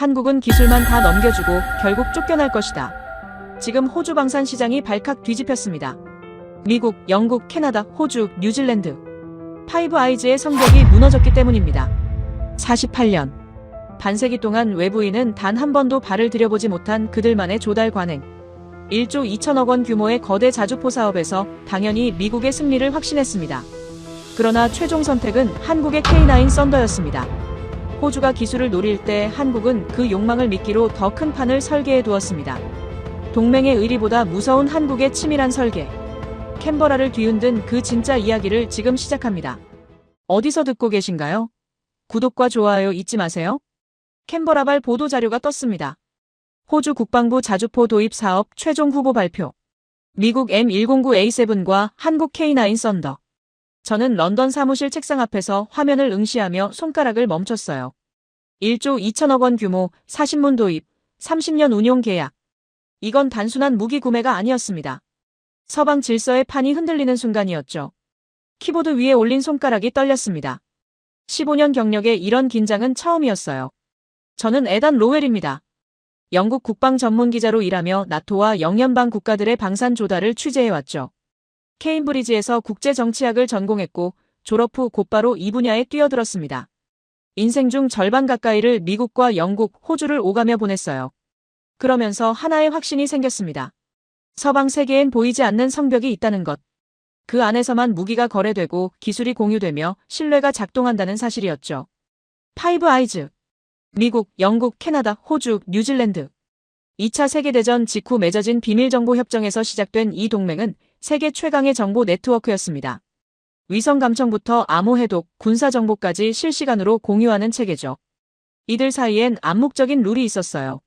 한국은 기술만 다 넘겨주고 결국 쫓겨날 것이다. 지금 호주 방산 시장이 발칵 뒤집혔습니다. 미국, 영국, 캐나다, 호주, 뉴질랜드. 파이브 아이즈의 성벽이 무너졌기 때문입니다. 48년. 반세기 동안 외부인은 단 한 번도 발을 들여보지 못한 그들만의 조달 관행. 1조 2천억 원 규모의 거대 자주포 사업에서 당연히 미국의 승리를 확신했습니다. 그러나 최종 선택은 한국의 K9 썬더였습니다. 호주가 기술을 노릴 때 한국은 그 욕망을 미끼로 더 큰 판을 설계해 두었습니다. 동맹의 의리보다 무서운 한국의 치밀한 설계. 캔버라를 뒤흔든 그 진짜 이야기를 지금 시작합니다. 어디서 듣고 계신가요? 구독과 좋아요 잊지 마세요. 캔버라발 보도 자료가 떴습니다. 호주 국방부 자주포 도입 사업 최종 후보 발표. 미국 M109A7과 한국 K9 썬더. 저는 런던 사무실 책상 앞에서 화면을 응시하며 손가락을 멈췄어요. 1조 2천억 원 규모, 40문 도입, 30년 운용 계약. 이건 단순한 무기 구매가 아니었습니다. 서방 질서의 판이 흔들리는 순간이었죠. 키보드 위에 올린 손가락이 떨렸습니다. 15년 경력에 이런 긴장은 처음이었어요. 저는 에단 로웰입니다. 영국 국방 전문 기자로 일하며 나토와 영연방 국가들의 방산 조달을 취재해왔죠. 케임브리지에서 국제정치학을 전공했고 졸업 후 곧바로 이 분야에 뛰어들었습니다. 인생 중 절반 가까이를 미국과 영국, 호주를 오가며 보냈어요. 그러면서 하나의 확신이 생겼습니다. 서방 세계엔 보이지 않는 성벽이 있다는 것. 그 안에서만 무기가 거래되고 기술이 공유되며 신뢰가 작동한다는 사실이었죠. 파이브 아이즈. 미국, 영국, 캐나다, 호주, 뉴질랜드. 2차 세계대전 직후 맺어진 비밀정보협정에서 시작된 이 동맹은 세계 최강의 정보 네트워크였습니다. 위성 감청부터 암호 해독, 군사 정보까지 실시간으로 공유하는 체계죠. 이들 사이엔 암묵적인 룰이 있었어요.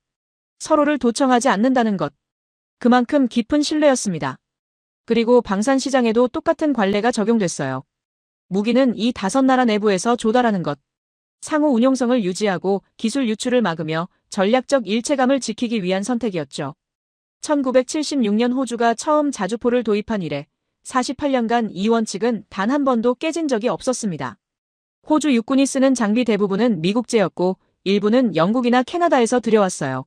서로를 도청하지 않는다는 것. 그만큼 깊은 신뢰였습니다. 그리고 방산 시장에도 똑같은 관례가 적용됐어요. 무기는 이 5나라 내부에서 조달하는 것. 상호 운용성을 유지하고 기술 유출을 막으며 전략적 일체감을 지키기 위한 선택이었죠. 1976년 호주가 처음 자주포를 도입한 이래 48년간 이 원칙은 단 한 번도 깨진 적이 없었습니다. 호주 육군이 쓰는 장비 대부분은 미국제였고 일부는 영국이나 캐나다에서 들여왔어요.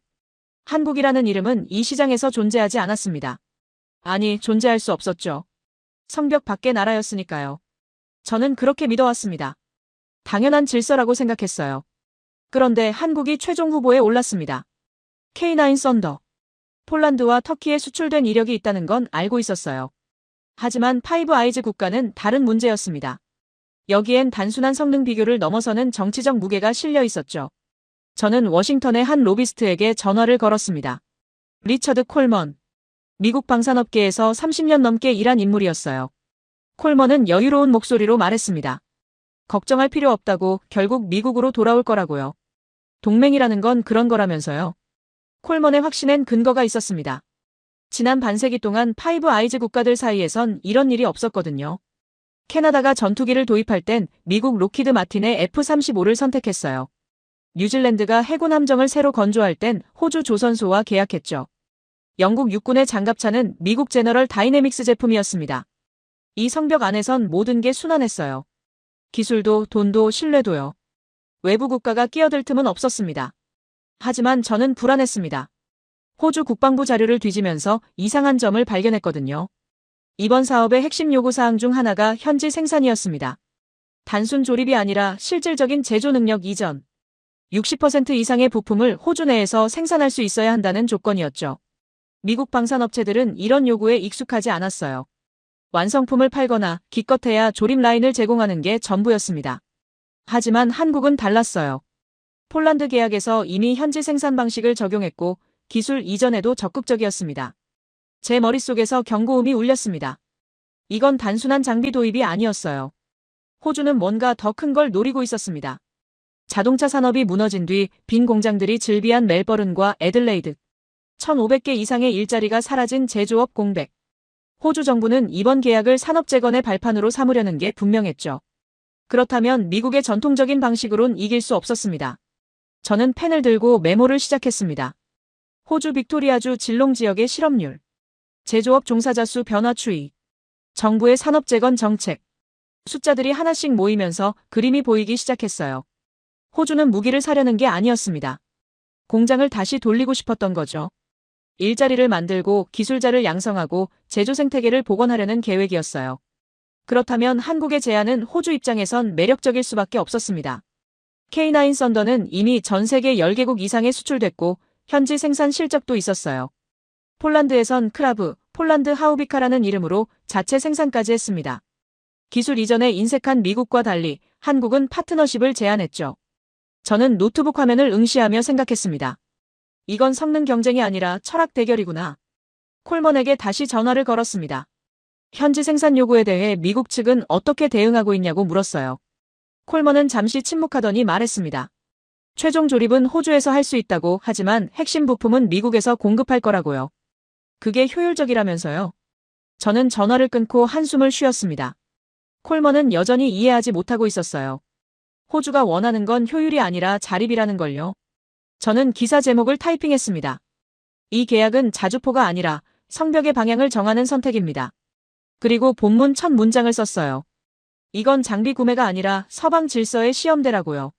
한국이라는 이름은 이 시장에서 존재하지 않았습니다. 아니, 존재할 수 없었죠. 성벽 밖의 나라였으니까요. 저는 그렇게 믿어왔습니다. 당연한 질서라고 생각했어요. 그런데 한국이 최종 후보에 올랐습니다. K9 썬더. 폴란드와 터키에 수출된 이력이 있다는 건 알고 있었어요. 하지만 파이브 아이즈 국가는 다른 문제였습니다. 여기엔 단순한 성능 비교를 넘어서는 정치적 무게가 실려 있었죠. 저는 워싱턴의 한 로비스트에게 전화를 걸었습니다. 리처드 콜먼. 미국 방산업계에서 30년 넘게 일한 인물이었어요. 콜먼은 여유로운 목소리로 말했습니다. 걱정할 필요 없다고, 결국 미국으로 돌아올 거라고요. 동맹이라는 건 그런 거라면서요. 콜먼의 확신엔 근거가 있었습니다. 지난 반세기 동안 파이브 아이즈 국가들 사이에선 이런 일이 없었거든요. 캐나다가 전투기를 도입할 땐 미국 로키드 마틴의 F-35를 선택했어요. 뉴질랜드가 해군 함정을 새로 건조할 땐 호주 조선소와 계약했죠. 영국 육군의 장갑차는 미국 제너럴 다이내믹스 제품이었습니다. 이 성벽 안에선 모든 게 순환했어요. 기술도 돈도 신뢰도요. 외부 국가가 끼어들 틈은 없었습니다. 하지만 저는 불안했습니다. 호주 국방부 자료를 뒤지면서 이상한 점을 발견했거든요. 이번 사업의 핵심 요구사항 중 하나가 현지 생산이었습니다. 단순 조립이 아니라 실질적인 제조 능력 이전. 60% 이상의 부품을 호주 내에서 생산할 수 있어야 한다는 조건이었죠. 미국 방산업체들은 이런 요구에 익숙하지 않았어요. 완성품을 팔거나 기껏해야 조립 라인을 제공하는 게 전부였습니다. 하지만 한국은 달랐어요. 폴란드 계약에서 이미 현지 생산 방식을 적용했고 기술 이전에도 적극적이었습니다. 제 머릿속에서 경고음이 울렸습니다. 이건 단순한 장비 도입이 아니었어요. 호주는 뭔가 더 큰 걸 노리고 있었습니다. 자동차 산업이 무너진 뒤 빈 공장들이 즐비한 멜버른과 애들레이드. 1,500개 이상의 일자리가 사라진 제조업 공백. 호주 정부는 이번 계약을 산업재건의 발판으로 삼으려는 게 분명했죠. 그렇다면 미국의 전통적인 방식으론 이길 수 없었습니다. 저는 펜을 들고 메모를 시작했습니다. 호주 빅토리아주 질롱 지역의 실업률. 제조업 종사자 수 변화 추이. 정부의 산업재건 정책. 숫자들이 하나씩 모이면서 그림이 보이기 시작했어요. 호주는 무기를 사려는 게 아니었습니다. 공장을 다시 돌리고 싶었던 거죠. 일자리를 만들고 기술자를 양성하고 제조 생태계를 복원하려는 계획이었어요. 그렇다면 한국의 제안은 호주 입장에선 매력적일 수밖에 없었습니다. K9 썬더는 이미 전 세계 10개국 이상에 수출됐고 현지 생산 실적도 있었어요. 폴란드에선 크라브, 폴란드 하우비카라는 이름으로 자체 생산까지 했습니다. 기술 이전에 인색한 미국과 달리 한국은 파트너십을 제안했죠. 저는 노트북 화면을 응시하며 생각했습니다. 이건 성능 경쟁이 아니라 철학 대결이구나. 콜먼에게 다시 전화를 걸었습니다. 현지 생산 요구에 대해 미국 측은 어떻게 대응하고 있냐고 물었어요. 콜먼은 잠시 침묵하더니 말했습니다. 최종 조립은 호주에서 할 수 있다고 하지만 핵심 부품은 미국에서 공급할 거라고요. 그게 효율적이라면서요. 저는 전화를 끊고 한숨을 쉬었습니다. 콜먼은 여전히 이해하지 못하고 있었어요. 호주가 원하는 건 효율이 아니라 자립이라는 걸요. 저는 기사 제목을 타이핑했습니다. 이 계약은 자주포가 아니라 성벽의 방향을 정하는 선택입니다. 그리고 본문 첫 문장을 썼어요. 이건 장비 구매가 아니라 서방 질서의 시험대라고요.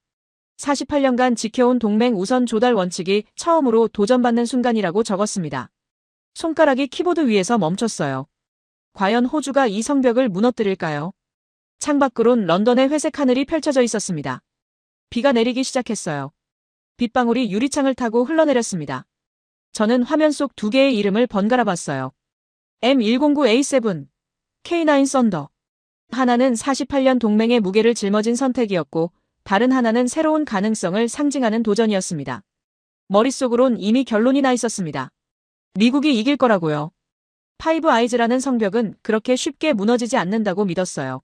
48년간 지켜온 동맹 우선 조달 원칙이 처음으로 도전받는 순간이라고 적었습니다. 손가락이 키보드 위에서 멈췄어요. 과연 호주가 이 성벽을 무너뜨릴까요? 창밖으론 런던의 회색 하늘이 펼쳐져 있었습니다. 비가 내리기 시작했어요. 빗방울이 유리창을 타고 흘러내렸습니다. 저는 화면 속 두 개의 이름을 번갈아 봤어요. M109A7, K9 썬더. 하나는 48년 동맹의 무게를 짊어진 선택이었고 다른 하나는 새로운 가능성을 상징하는 도전이었습니다. 머릿속으론 이미 결론이 나 있었습니다. 미국이 이길 거라고요. 파이브 아이즈라는 성벽은 그렇게 쉽게 무너지지 않는다고 믿었어요.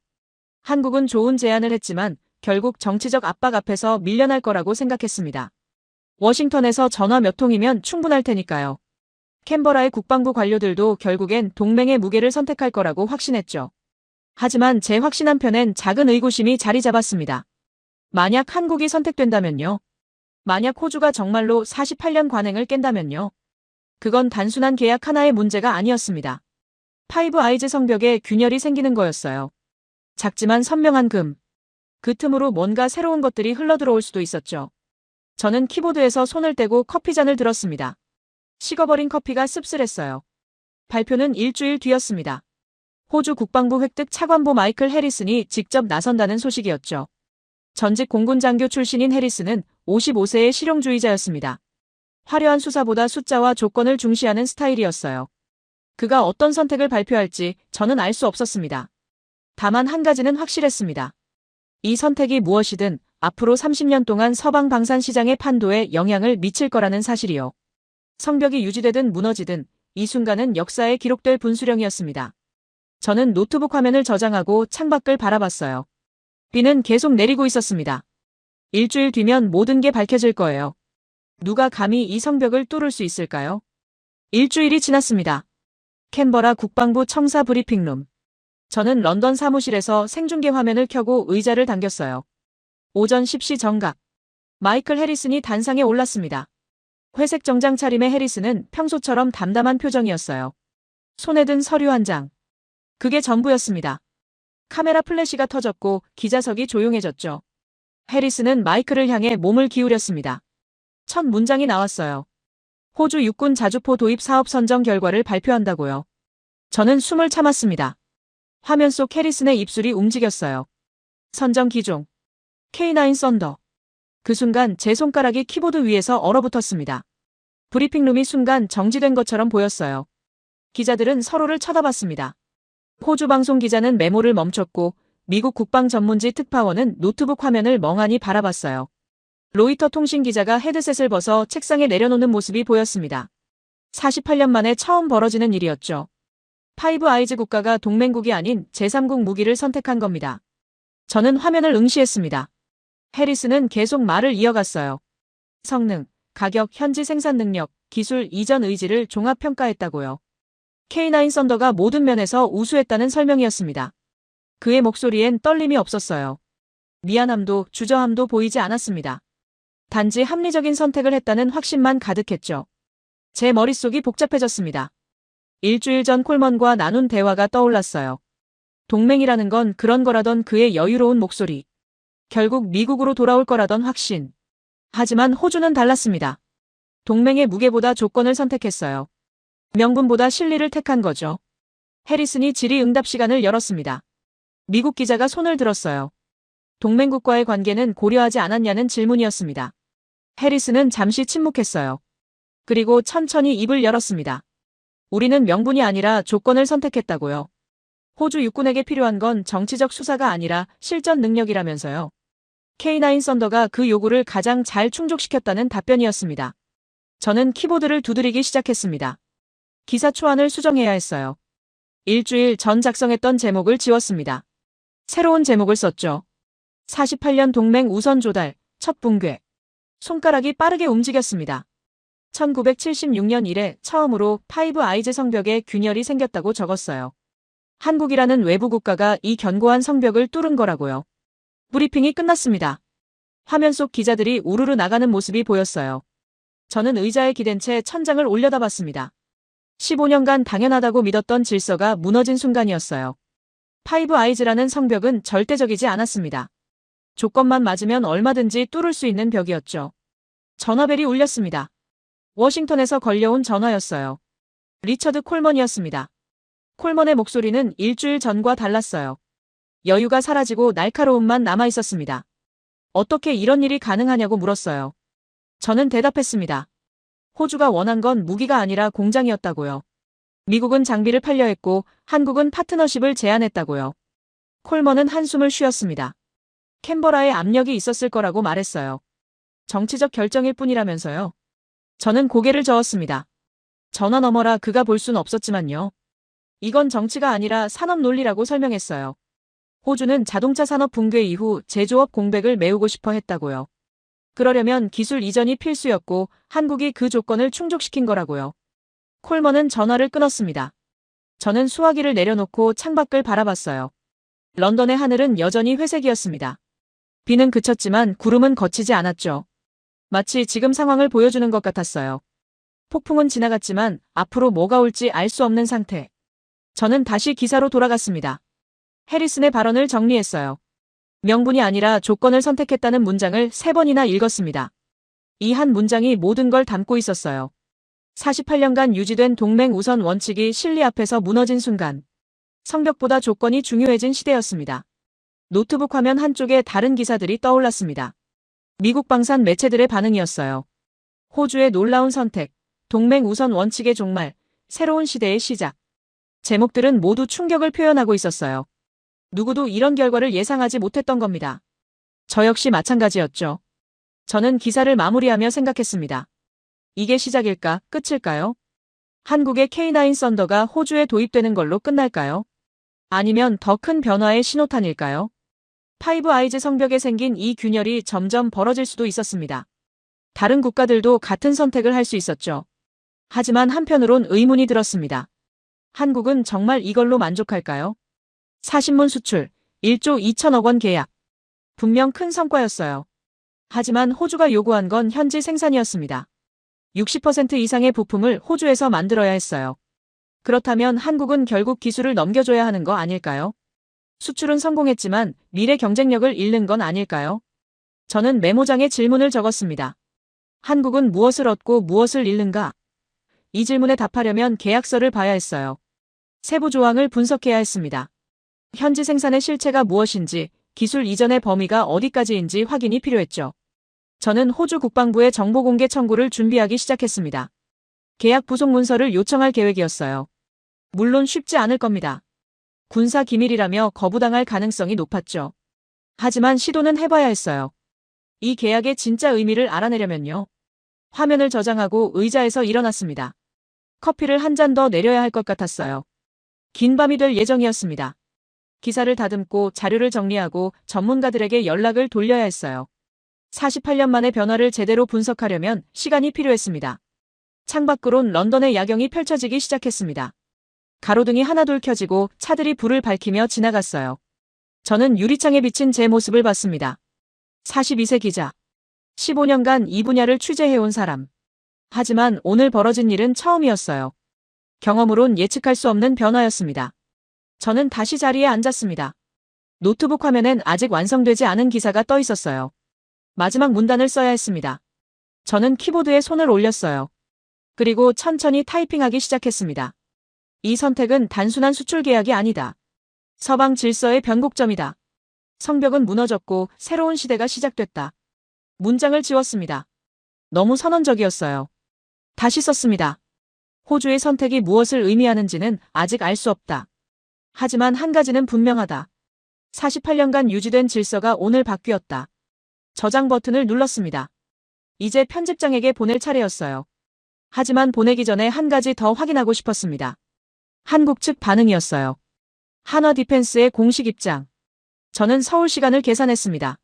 한국은 좋은 제안을 했지만 결국 정치적 압박 앞에서 밀려날 거라고 생각했습니다. 워싱턴에서 전화 몇 통이면 충분할 테니까요. 캔버라의 국방부 관료들도 결국엔 동맹의 무게를 선택할 거라고 확신했죠. 하지만 제 확신 한편엔 작은 의구심이 자리 잡았습니다. 만약 한국이 선택된다면요? 만약 호주가 정말로 48년 관행을 깬다면요? 그건 단순한 계약 하나의 문제가 아니었습니다. 파이브 아이즈 성벽에 균열이 생기는 거였어요. 작지만 선명한 금. 그 틈으로 뭔가 새로운 것들이 흘러들어올 수도 있었죠. 저는 키보드에서 손을 떼고 커피잔을 들었습니다. 식어버린 커피가 씁쓸했어요. 발표는 일주일 뒤였습니다. 호주 국방부 획득 차관보 마이클 해리슨이 직접 나선다는 소식이었죠. 전직 공군 장교 출신인 해리슨은 55세의 실용주의자였습니다. 화려한 수사보다 숫자와 조건을 중시하는 스타일이었어요. 그가 어떤 선택을 발표할지 저는 알 수 없었습니다. 다만 한 가지는 확실했습니다. 이 선택이 무엇이든 앞으로 30년 동안 서방 방산 시장의 판도에 영향을 미칠 거라는 사실이요. 성벽이 유지되든 무너지든 이 순간은 역사에 기록될 분수령이었습니다. 저는 노트북 화면을 저장하고 창밖을 바라봤어요. 비는 계속 내리고 있었습니다. 일주일 뒤면 모든 게 밝혀질 거예요. 누가 감히 이 성벽을 뚫을 수 있을까요? 일주일이 지났습니다. 캔버라 국방부 청사 브리핑룸. 저는 런던 사무실에서 생중계 화면을 켜고 의자를 당겼어요. 오전 10시 정각. 마이클 해리슨이 단상에 올랐습니다. 회색 정장 차림의 해리슨은 평소처럼 담담한 표정이었어요. 손에 든 서류 한 장. 그게 전부였습니다. 카메라 플래시가 터졌고 기자석이 조용해졌죠. 해리슨은 마이클을 향해 몸을 기울였습니다. 첫 문장이 나왔어요. 호주 육군 자주포 도입 사업 선정 결과를 발표한다고요. 저는 숨을 참았습니다. 화면 속 해리슨의 입술이 움직였어요. 선정 기종. K9 썬더. 그 순간 제 손가락이 키보드 위에서 얼어붙었습니다. 브리핑룸이 순간 정지된 것처럼 보였어요. 기자들은 서로를 쳐다봤습니다. 호주 방송 기자는 메모를 멈췄고 미국 국방 전문지 특파원은 노트북 화면을 멍하니 바라봤어요. 로이터 통신 기자가 헤드셋을 벗어 책상에 내려놓는 모습이 보였습니다. 48년 만에 처음 벌어지는 일이었죠. 파이브 아이즈 국가가 동맹국이 아닌 제3국 무기를 선택한 겁니다. 저는 화면을 응시했습니다. 해리슨은 계속 말을 이어갔어요. 성능, 가격, 현지 생산 능력, 기술 이전 의지를 종합평가했다고요. K9 썬더가 모든 면에서 우수했다는 설명이었습니다. 그의 목소리엔 떨림이 없었어요. 미안함도 주저함도 보이지 않았습니다. 단지 합리적인 선택을 했다는 확신만 가득했죠. 제 머릿속이 복잡해졌습니다. 일주일 전 콜먼과 나눈 대화가 떠올랐어요. 동맹이라는 건 그런 거라던 그의 여유로운 목소리. 결국 미국으로 돌아올 거라던 확신. 하지만 호주는 달랐습니다. 동맹의 무게보다 조건을 선택했어요. 명분보다 실리를 택한 거죠. 해리슨이 질의응답 시간을 열었습니다. 미국 기자가 손을 들었어요. 동맹국과의 관계는 고려하지 않았냐는 질문이었습니다. 해리슨은 잠시 침묵했어요. 그리고 천천히 입을 열었습니다. 우리는 명분이 아니라 조건을 선택했다고요. 호주 육군에게 필요한 건 정치적 수사가 아니라 실전 능력이라면서요. K9 썬더가 그 요구를 가장 잘 충족시켰다는 답변이었습니다. 저는 키보드를 두드리기 시작했습니다. 기사 초안을 수정해야 했어요. 일주일 전 작성했던 제목을 지웠습니다. 새로운 제목을 썼죠. 48년 동맹 우선 조달, 첫 붕괴. 손가락이 빠르게 움직였습니다. 1976년 이래 처음으로 파이브 아이즈 성벽에 균열이 생겼다고 적었어요. 한국이라는 외부 국가가 이 견고한 성벽을 뚫은 거라고요. 브리핑이 끝났습니다. 화면 속 기자들이 우르르 나가는 모습이 보였어요. 저는 의자에 기댄 채 천장을 올려다봤습니다. 15년간 당연하다고 믿었던 질서가 무너진 순간이었어요. 파이브 아이즈라는 성벽은 절대적이지 않았습니다. 조건만 맞으면 얼마든지 뚫을 수 있는 벽이었죠. 전화벨이 울렸습니다. 워싱턴에서 걸려온 전화였어요. 리처드 콜먼이었습니다. 콜먼의 목소리는 일주일 전과 달랐어요. 여유가 사라지고 날카로움만 남아있었습니다. 어떻게 이런 일이 가능하냐고 물었어요. 저는 대답했습니다. 호주가 원한 건 무기가 아니라 공장이었다고요. 미국은 장비를 팔려 했고 한국은 파트너십을 제안했다고요. 콜먼은 한숨을 쉬었습니다. 캔버라에 압력이 있었을 거라고 말했어요. 정치적 결정일 뿐이라면서요. 저는 고개를 저었습니다. 전화 너머라 그가 볼 순 없었지만요. 이건 정치가 아니라 산업 논리라고 설명했어요. 호주는 자동차 산업 붕괴 이후 제조업 공백을 메우고 싶어 했다고요. 그러려면 기술 이전이 필수였고 한국이 그 조건을 충족시킨 거라고요. 콜먼은 전화를 끊었습니다. 저는 수화기를 내려놓고 창밖을 바라봤어요. 런던의 하늘은 여전히 회색이었습니다. 비는 그쳤지만 구름은 걷히지 않았죠. 마치 지금 상황을 보여주는 것 같았어요. 폭풍은 지나갔지만 앞으로 뭐가 올지 알 수 없는 상태. 저는 다시 기사로 돌아갔습니다. 해리슨의 발언을 정리했어요. 명분이 아니라 조건을 선택했다는 문장을 3번이나 읽었습니다. 이 한 문장이 모든 걸 담고 있었어요. 48년간 유지된 동맹 우선 원칙이 실리 앞에서 무너진 순간. 성벽보다 조건이 중요해진 시대였습니다. 노트북 화면 한쪽에 다른 기사들이 떠올랐습니다. 미국 방산 매체들의 반응이었어요. 호주의 놀라운 선택, 동맹 우선 원칙의 종말, 새로운 시대의 시작. 제목들은 모두 충격을 표현하고 있었어요. 누구도 이런 결과를 예상하지 못했던 겁니다. 저 역시 마찬가지였죠. 저는 기사를 마무리하며 생각했습니다. 이게 시작일까, 끝일까요? 한국의 K9 썬더가 호주에 도입되는 걸로 끝날까요? 아니면 더 큰 변화의 신호탄일까요? 파이브 아이즈 성벽에 생긴 이 균열이 점점 벌어질 수도 있었습니다. 다른 국가들도 같은 선택을 할 수 있었죠. 하지만 한편으론 의문이 들었습니다. 한국은 정말 이걸로 만족할까요? 사신문 수출, 1조 2천억 원 계약. 분명 큰 성과였어요. 하지만 호주가 요구한 건 현지 생산이었습니다. 60% 이상의 부품을 호주에서 만들어야 했어요. 그렇다면 한국은 결국 기술을 넘겨줘야 하는 거 아닐까요? 수출은 성공했지만 미래 경쟁력을 잃는 건 아닐까요? 저는 메모장에 질문을 적었습니다. 한국은 무엇을 얻고 무엇을 잃는가? 이 질문에 답하려면 계약서를 봐야 했어요. 세부 조항을 분석해야 했습니다. 현지 생산의 실체가 무엇인지, 기술 이전의 범위가 어디까지인지 확인이 필요했죠. 저는 호주 국방부에 정보 공개 청구를 준비하기 시작했습니다. 계약 부속 문서를 요청할 계획이었어요. 물론 쉽지 않을 겁니다. 군사 기밀이라며 거부당할 가능성이 높았죠. 하지만 시도는 해봐야 했어요. 이 계약의 진짜 의미를 알아내려면요. 화면을 저장하고 의자에서 일어났습니다. 커피를 한 잔 더 내려야 할 것 같았어요. 긴 밤이 될 예정이었습니다. 기사를 다듬고 자료를 정리하고 전문가들에게 연락을 돌려야 했어요. 48년 만의 변화를 제대로 분석하려면 시간이 필요했습니다. 창밖으론 런던의 야경이 펼쳐지기 시작했습니다. 가로등이 하나둘 켜지고 차들이 불을 밝히며 지나갔어요. 저는 유리창에 비친 제 모습을 봤습니다. 42세 기자. 15년간 이 분야를 취재해온 사람. 하지만 오늘 벌어진 일은 처음이었어요. 경험으론 예측할 수 없는 변화였습니다. 저는 다시 자리에 앉았습니다. 노트북 화면엔 아직 완성되지 않은 기사가 떠 있었어요. 마지막 문단을 써야 했습니다. 저는 키보드에 손을 올렸어요. 그리고 천천히 타이핑하기 시작했습니다. 이 선택은 단순한 수출 계약이 아니다. 서방 질서의 변곡점이다. 성벽은 무너졌고 새로운 시대가 시작됐다. 문장을 지웠습니다. 너무 선언적이었어요. 다시 썼습니다. 호주의 선택이 무엇을 의미하는지는 아직 알 수 없다. 하지만 한 가지는 분명하다. 48년간 유지된 질서가 오늘 바뀌었다. 저장 버튼을 눌렀습니다. 이제 편집장에게 보낼 차례였어요. 하지만 보내기 전에 한 가지 더 확인하고 싶었습니다. 한국 측 반응이었어요. 한화 디펜스의 공식 입장. 저는 서울 시간을 계산했습니다.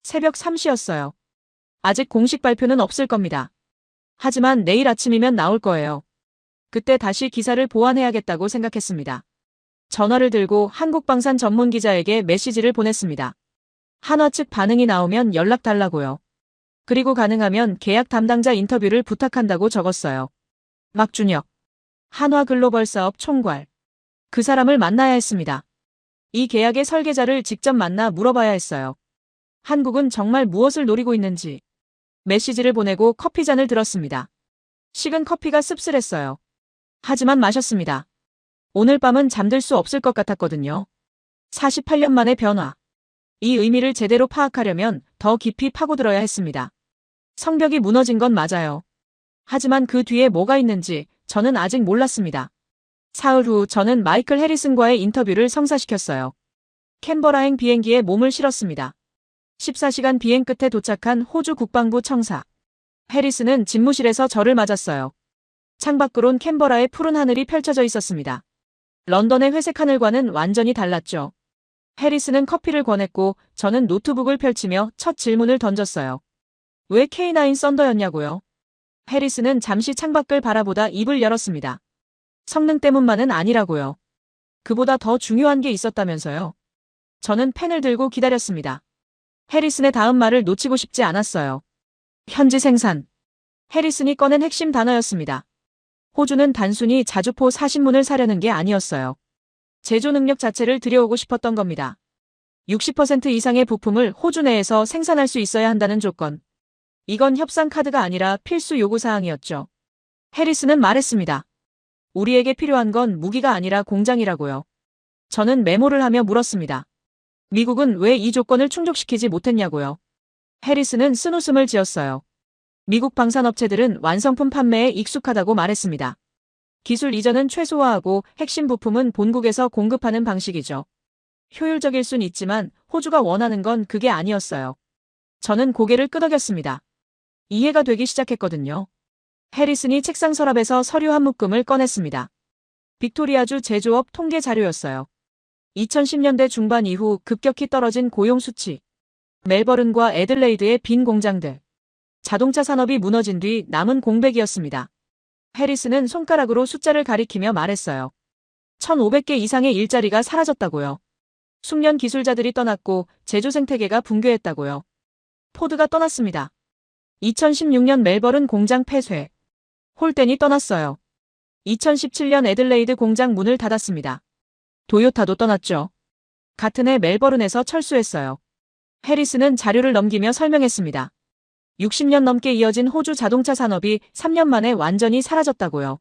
새벽 3시였어요. 아직 공식 발표는 없을 겁니다. 하지만 내일 아침이면 나올 거예요. 그때 다시 기사를 보완해야겠다고 생각했습니다. 전화를 들고 한국방산 전문 기자에게 메시지를 보냈습니다. 한화 측 반응이 나오면 연락 달라고요. 그리고 가능하면 계약 담당자 인터뷰를 부탁한다고 적었어요. 막준혁, 한화 글로벌 사업 총괄. 그 사람을 만나야 했습니다. 이 계약의 설계자를 직접 만나 물어봐야 했어요. 한국은 정말 무엇을 노리고 있는지. 메시지를 보내고 커피잔을 들었습니다. 식은 커피가 씁쓸했어요. 하지만 마셨습니다. 오늘 밤은 잠들 수 없을 것 같았거든요. 48년 만의 변화. 이 의미를 제대로 파악하려면 더 깊이 파고들어야 했습니다. 성벽이 무너진 건 맞아요. 하지만 그 뒤에 뭐가 있는지 저는 아직 몰랐습니다. 사흘 후 저는 마이클 해리슨과의 인터뷰를 성사시켰어요. 캔버라행 비행기에 몸을 실었습니다. 14시간 비행 끝에 도착한 호주 국방부 청사. 해리슨은 집무실에서 저를 맞았어요. 창밖으론 캔버라의 푸른 하늘이 펼쳐져 있었습니다. 런던의 회색 하늘과는 완전히 달랐죠. 해리슨은 커피를 권했고 저는 노트북을 펼치며 첫 질문을 던졌어요. 왜 K9 썬더였냐고요? 해리슨은 잠시 창밖을 바라보다 입을 열었습니다. 성능 때문만은 아니라고요. 그보다 더 중요한 게 있었다면서요. 저는 펜을 들고 기다렸습니다. 해리슨의 다음 말을 놓치고 싶지 않았어요. 현지 생산. 해리슨이 꺼낸 핵심 단어였습니다. 호주는 단순히 자주포 40문을 사려는 게 아니었어요. 제조 능력 자체를 들여오고 싶었던 겁니다. 60% 이상의 부품을 호주 내에서 생산할 수 있어야 한다는 조건. 이건 협상 카드가 아니라 필수 요구사항이었죠. 해리슨은 말했습니다. 우리에게 필요한 건 무기가 아니라 공장이라고요. 저는 메모를 하며 물었습니다. 미국은 왜 이 조건을 충족시키지 못했냐고요. 해리슨은 쓴웃음을 지었어요. 미국 방산업체들은 완성품 판매에 익숙하다고 말했습니다. 기술 이전은 최소화하고 핵심 부품은 본국에서 공급하는 방식이죠. 효율적일 순 있지만 호주가 원하는 건 그게 아니었어요. 저는 고개를 끄덕였습니다. 이해가 되기 시작했거든요. 해리슨이 책상 서랍에서 서류 한 묶음을 꺼냈습니다. 빅토리아주 제조업 통계 자료였어요. 2010년대 중반 이후 급격히 떨어진 고용 수치. 멜버른과 애들레이드의 빈 공장들. 자동차 산업이 무너진 뒤 남은 공백이었습니다. 해리슨은 손가락으로 숫자를 가리키며 말했어요. 1,500개 이상의 일자리가 사라졌다고요. 숙련 기술자들이 떠났고 제조 생태계가 붕괴했다고요. 포드가 떠났습니다. 2016년 멜버른 공장 폐쇄. 홀덴이 떠났어요. 2017년 애들레이드 공장 문을 닫았습니다. 도요타도 떠났죠. 같은 해 멜버른에서 철수했어요. 해리슨은 자료를 넘기며 설명했습니다. 60년 넘게 이어진 호주 자동차 산업이 3년 만에 완전히 사라졌다고요.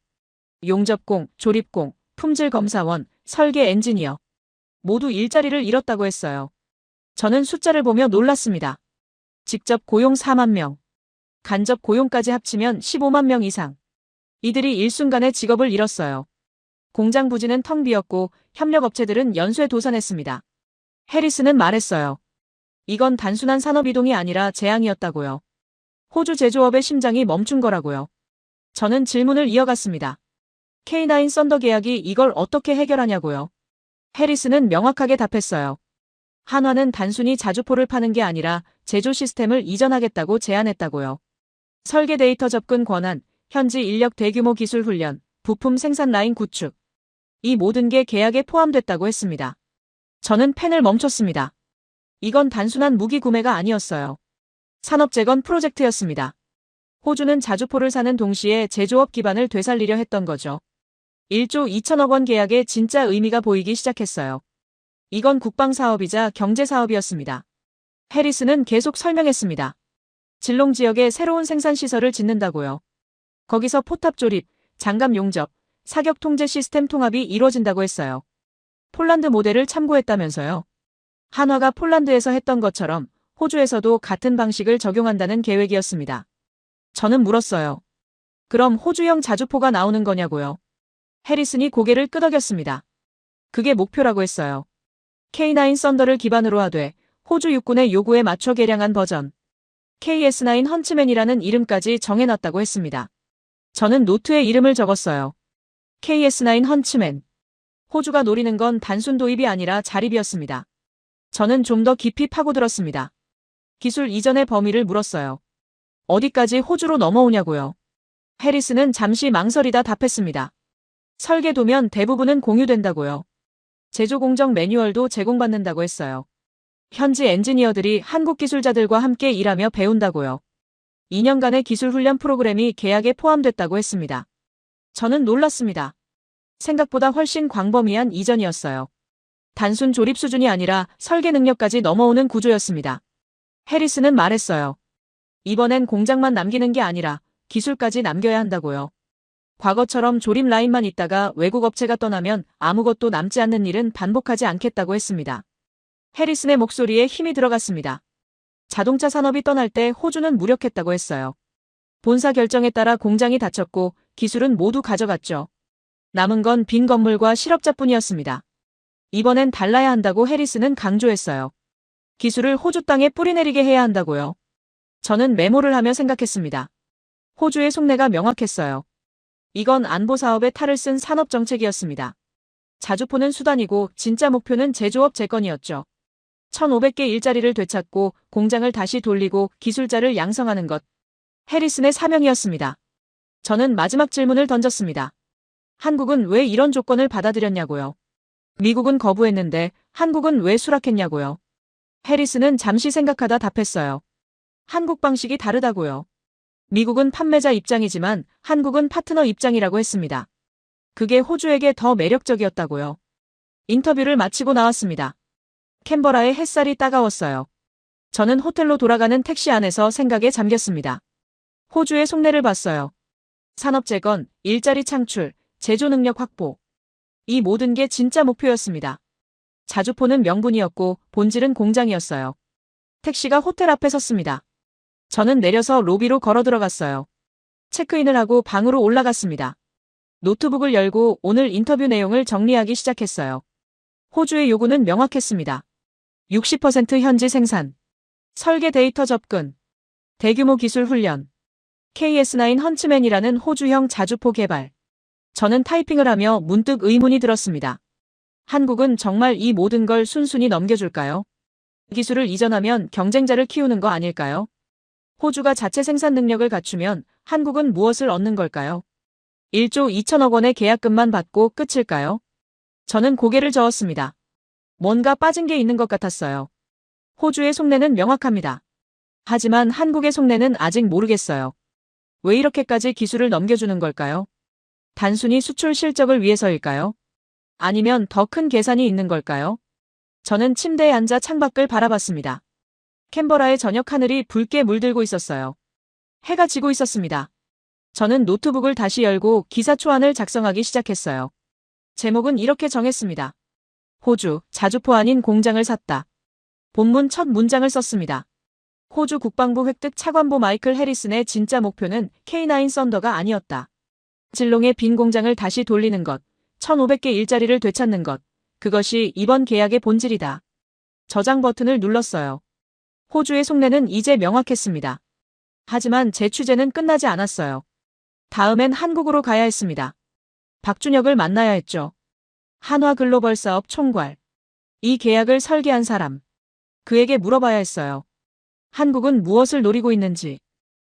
용접공, 조립공, 품질 검사원, 설계 엔지니어. 모두 일자리를 잃었다고 했어요. 저는 숫자를 보며 놀랐습니다. 직접 고용 4만 명. 간접 고용까지 합치면 15만 명 이상. 이들이 일순간에 직업을 잃었어요. 공장 부지는 텅 비었고 협력업체들은 연쇄도산했습니다. 해리슨은 말했어요. 이건 단순한 산업이동이 아니라 재앙이었다고요. 호주 제조업의 심장이 멈춘 거라고요. 저는 질문을 이어갔습니다. K9 썬더 계약이 이걸 어떻게 해결하냐고요. 해리슨은 명확하게 답했어요. 한화는 단순히 자주포를 파는 게 아니라 제조 시스템을 이전하겠다고 제안했다고요. 설계 데이터 접근 권한, 현지 인력 대규모 기술 훈련, 부품 생산 라인 구축. 이 모든 게 계약에 포함됐다고 했습니다. 저는 펜을 멈췄습니다. 이건 단순한 무기 구매가 아니었어요. 산업 재건 프로젝트였습니다. 호주는 자주포를 사는 동시에 제조업 기반을 되살리려 했던 거죠. 1조 2천억 원 계약에 진짜 의미가 보이기 시작했어요. 이건 국방 사업이자 경제 사업이었습니다. 해리슨은 계속 설명했습니다. 질롱 지역에 새로운 생산시설을 짓는다고요. 거기서 포탑 조립, 장갑 용접, 사격 통제 시스템 통합이 이루어진다고 했어요. 폴란드 모델을 참고했다면서요. 한화가 폴란드에서 했던 것처럼 호주에서도 같은 방식을 적용한다는 계획이었습니다. 저는 물었어요. 그럼 호주형 자주포가 나오는 거냐고요. 해리슨이 고개를 끄덕였습니다. 그게 목표라고 했어요. K9 썬더를 기반으로 하되 호주 육군의 요구에 맞춰 개량한 버전 KS9 헌츠맨이라는 이름까지 정해놨다고 했습니다. 저는 노트에 이름을 적었어요. KS9 헌츠맨. 호주가 노리는 건 단순 도입이 아니라 자립이었습니다. 저는 좀 더 깊이 파고들었습니다. 기술 이전의 범위를 물었어요. 어디까지 호주로 넘어오냐고요. 해리스는 잠시 망설이다 답했습니다. 설계도면 대부분은 공유된다고요. 제조 공정 매뉴얼도 제공받는다고 했어요. 현지 엔지니어들이 한국 기술자들과 함께 일하며 배운다고요. 2년간의 기술 훈련 프로그램이 계약에 포함됐다고 했습니다. 저는 놀랐습니다. 생각보다 훨씬 광범위한 이전이었어요. 단순 조립 수준이 아니라 설계 능력까지 넘어오는 구조였습니다. 해리스는 말했어요. 이번엔 공장만 남기는 게 아니라 기술까지 남겨야 한다고요. 과거처럼 조립 라인만 있다가 외국 업체가 떠나면 아무것도 남지 않는 일은 반복하지 않겠다고 했습니다. 해리슨의 목소리에 힘이 들어갔습니다. 자동차 산업이 떠날 때 호주는 무력했다고 했어요. 본사 결정에 따라 공장이 닫혔고 기술은 모두 가져갔죠. 남은 건 빈 건물과 실업자뿐이었습니다. 이번엔 달라야 한다고 해리슨은 강조했어요. 기술을 호주 땅에 뿌리내리게 해야 한다고요. 저는 메모를 하며 생각했습니다. 호주의 속내가 명확했어요. 이건 안보 사업에 탈을 쓴 산업정책이었습니다. 자주포는 수단이고 진짜 목표는 제조업 재건이었죠. 1,500개 일자리를 되찾고 공장을 다시 돌리고 기술자를 양성하는 것. 해리슨의 사명이었습니다. 저는 마지막 질문을 던졌습니다. 한국은 왜 이런 조건을 받아들였냐고요. 미국은 거부했는데 한국은 왜 수락했냐고요. 해리슨은 잠시 생각하다 답했어요. 한국 방식이 다르다고요. 미국은 판매자 입장이지만 한국은 파트너 입장이라고 했습니다. 그게 호주에게 더 매력적이었다고요. 인터뷰를 마치고 나왔습니다. 캔버라의 햇살이 따가웠어요. 저는 호텔로 돌아가는 택시 안에서 생각에 잠겼습니다. 호주의 속내를 봤어요. 산업 재건, 일자리 창출, 제조 능력 확보. 이 모든 게 진짜 목표였습니다. 자주포는 명분이었고 본질은 공장이었어요. 택시가 호텔 앞에 섰습니다. 저는 내려서 로비로 걸어 들어갔어요. 체크인을 하고 방으로 올라갔습니다. 노트북을 열고 오늘 인터뷰 내용을 정리하기 시작했어요. 호주의 요구는 명확했습니다. 60% 현지 생산, 설계 데이터 접근, 대규모 기술 훈련, KS9 헌츠맨이라는 호주형 자주포 개발. 저는 타이핑을 하며 문득 의문이 들었습니다. 한국은 정말 이 모든 걸 순순히 넘겨줄까요? 기술을 이전하면 경쟁자를 키우는 거 아닐까요? 호주가 자체 생산 능력을 갖추면 한국은 무엇을 얻는 걸까요? 1조 2천억 원의 계약금만 받고 끝일까요? 저는 고개를 저었습니다. 뭔가 빠진 게 있는 것 같았어요. 호주의 속내는 명확합니다. 하지만 한국의 속내는 아직 모르겠어요. 왜 이렇게까지 기술을 넘겨주는 걸까요? 단순히 수출 실적을 위해서일까요? 아니면 더 큰 계산이 있는 걸까요? 저는 침대에 앉아 창밖을 바라봤습니다. 캔버라의 저녁 하늘이 붉게 물들고 있었어요. 해가 지고 있었습니다. 저는 노트북을 다시 열고 기사 초안을 작성하기 시작했어요. 제목은 이렇게 정했습니다. 호주, 자주포 아닌 공장을 샀다. 본문 첫 문장을 썼습니다. 호주 국방부 획득 차관보 마이클 해리슨의 진짜 목표는 K9 썬더가 아니었다. 질롱의 빈 공장을 다시 돌리는 것, 1,500개 일자리를 되찾는 것, 그것이 이번 계약의 본질이다. 저장 버튼을 눌렀어요. 호주의 속내는 이제 명확했습니다. 하지만 제 취재는 끝나지 않았어요. 다음엔 한국으로 가야 했습니다. 박준혁을 만나야 했죠. 한화 글로벌 사업 총괄. 이 계약을 설계한 사람. 그에게 물어봐야 했어요. 한국은 무엇을 노리고 있는지,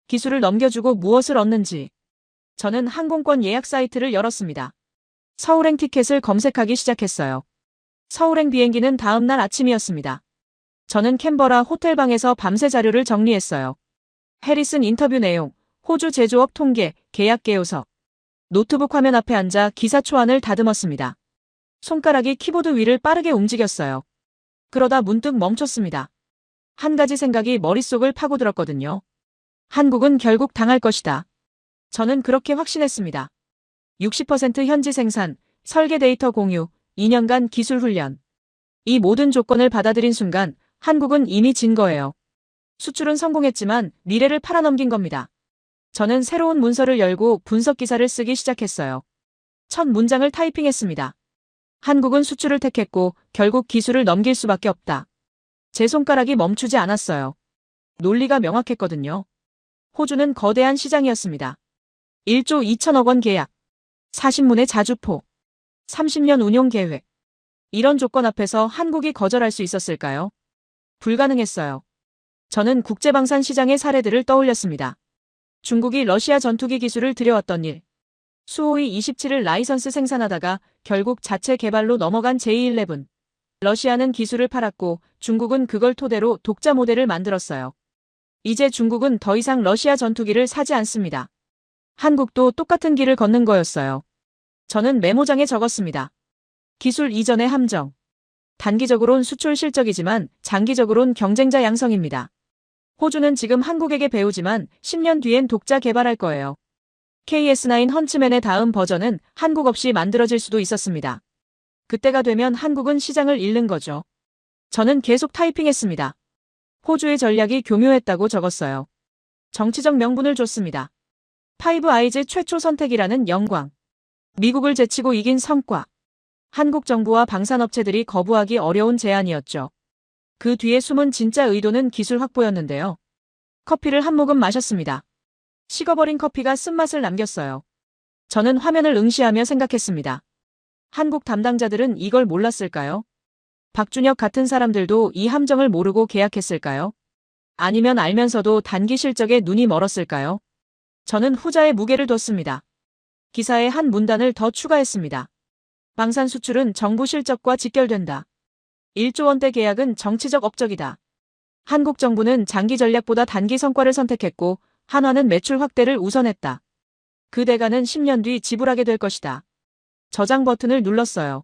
기술을 넘겨주고 무엇을 얻는지. 저는 항공권 예약 사이트를 열었습니다. 서울행 티켓을 검색하기 시작했어요. 서울행 비행기는 다음 날 아침이었습니다. 저는 캔버라 호텔방에서 밤새 자료를 정리했어요. 해리슨 인터뷰 내용, 호주 제조업 통계, 계약 개요석. 노트북 화면 앞에 앉아 기사 초안을 다듬었습니다. 손가락이 키보드 위를 빠르게 움직였어요. 그러다 문득 멈췄습니다. 한 가지 생각이 머릿속을 파고들었거든요. 한국은 결국 당할 것이다. 저는 그렇게 확신했습니다. 60% 현지 생산, 설계 데이터 공유, 2년간 기술 훈련. 이 모든 조건을 받아들인 순간 한국은 이미 진 거예요. 수출은 성공했지만 미래를 팔아넘긴 겁니다. 저는 새로운 문서를 열고 분석 기사를 쓰기 시작했어요. 첫 문장을 타이핑했습니다. 한국은 수출을 택했고 결국 기술을 넘길 수밖에 없다. 제 손가락이 멈추지 않았어요. 논리가 명확했거든요. 호주는 거대한 시장이었습니다. 1조 2천억 원 계약, 40문의 자주포, 30년 운용 계획. 이런 조건 앞에서 한국이 거절할 수 있었을까요? 불가능했어요. 저는 국제방산 시장의 사례들을 떠올렸습니다. 중국이 러시아 전투기 기술을 들여왔던 일. 수호이 27을 라이선스 생산하다가 결국 자체 개발로 넘어간 J11. 러시아는 기술을 팔았고 중국은 그걸 토대로 독자 모델을 만들었어요. 이제 중국은 더 이상 러시아 전투기를 사지 않습니다. 한국도 똑같은 길을 걷는 거였어요. 저는 메모장에 적었습니다. 기술 이전의 함정. 단기적으론 수출 실적이지만 장기적으론 경쟁자 양성입니다. 호주는 지금 한국에게 배우지만 10년 뒤엔 독자 개발할 거예요. KS9 헌츠맨의 다음 버전은 한국 없이 만들어질 수도 있었습니다. 그때가 되면 한국은 시장을 잃는 거죠. 저는 계속 타이핑했습니다. 호주의 전략이 교묘했다고 적었어요. 정치적 명분을 줬습니다. 파이브 아이즈 최초 선택이라는 영광. 미국을 제치고 이긴 성과. 한국 정부와 방산업체들이 거부하기 어려운 제안이었죠. 그 뒤에 숨은 진짜 의도는 기술 확보였는데요. 커피를 한 모금 마셨습니다. 식어버린 커피가 쓴맛을 남겼어요. 저는 화면을 응시하며 생각했습니다. 한국 담당자들은 이걸 몰랐을까요? 박준혁 같은 사람들도 이 함정을 모르고 계약했을까요? 아니면 알면서도 단기 실적에 눈이 멀었을까요? 저는 후자에 무게를 뒀습니다. 기사에 한 문단을 더 추가했습니다. 방산 수출은 정부 실적과 직결된다. 1조 원대 계약은 정치적 업적이다. 한국 정부는 장기 전략보다 단기 성과를 선택했고 한화는 매출 확대를 우선했다. 그 대가는 10년 뒤 지불하게 될 것이다. 저장 버튼을 눌렀어요.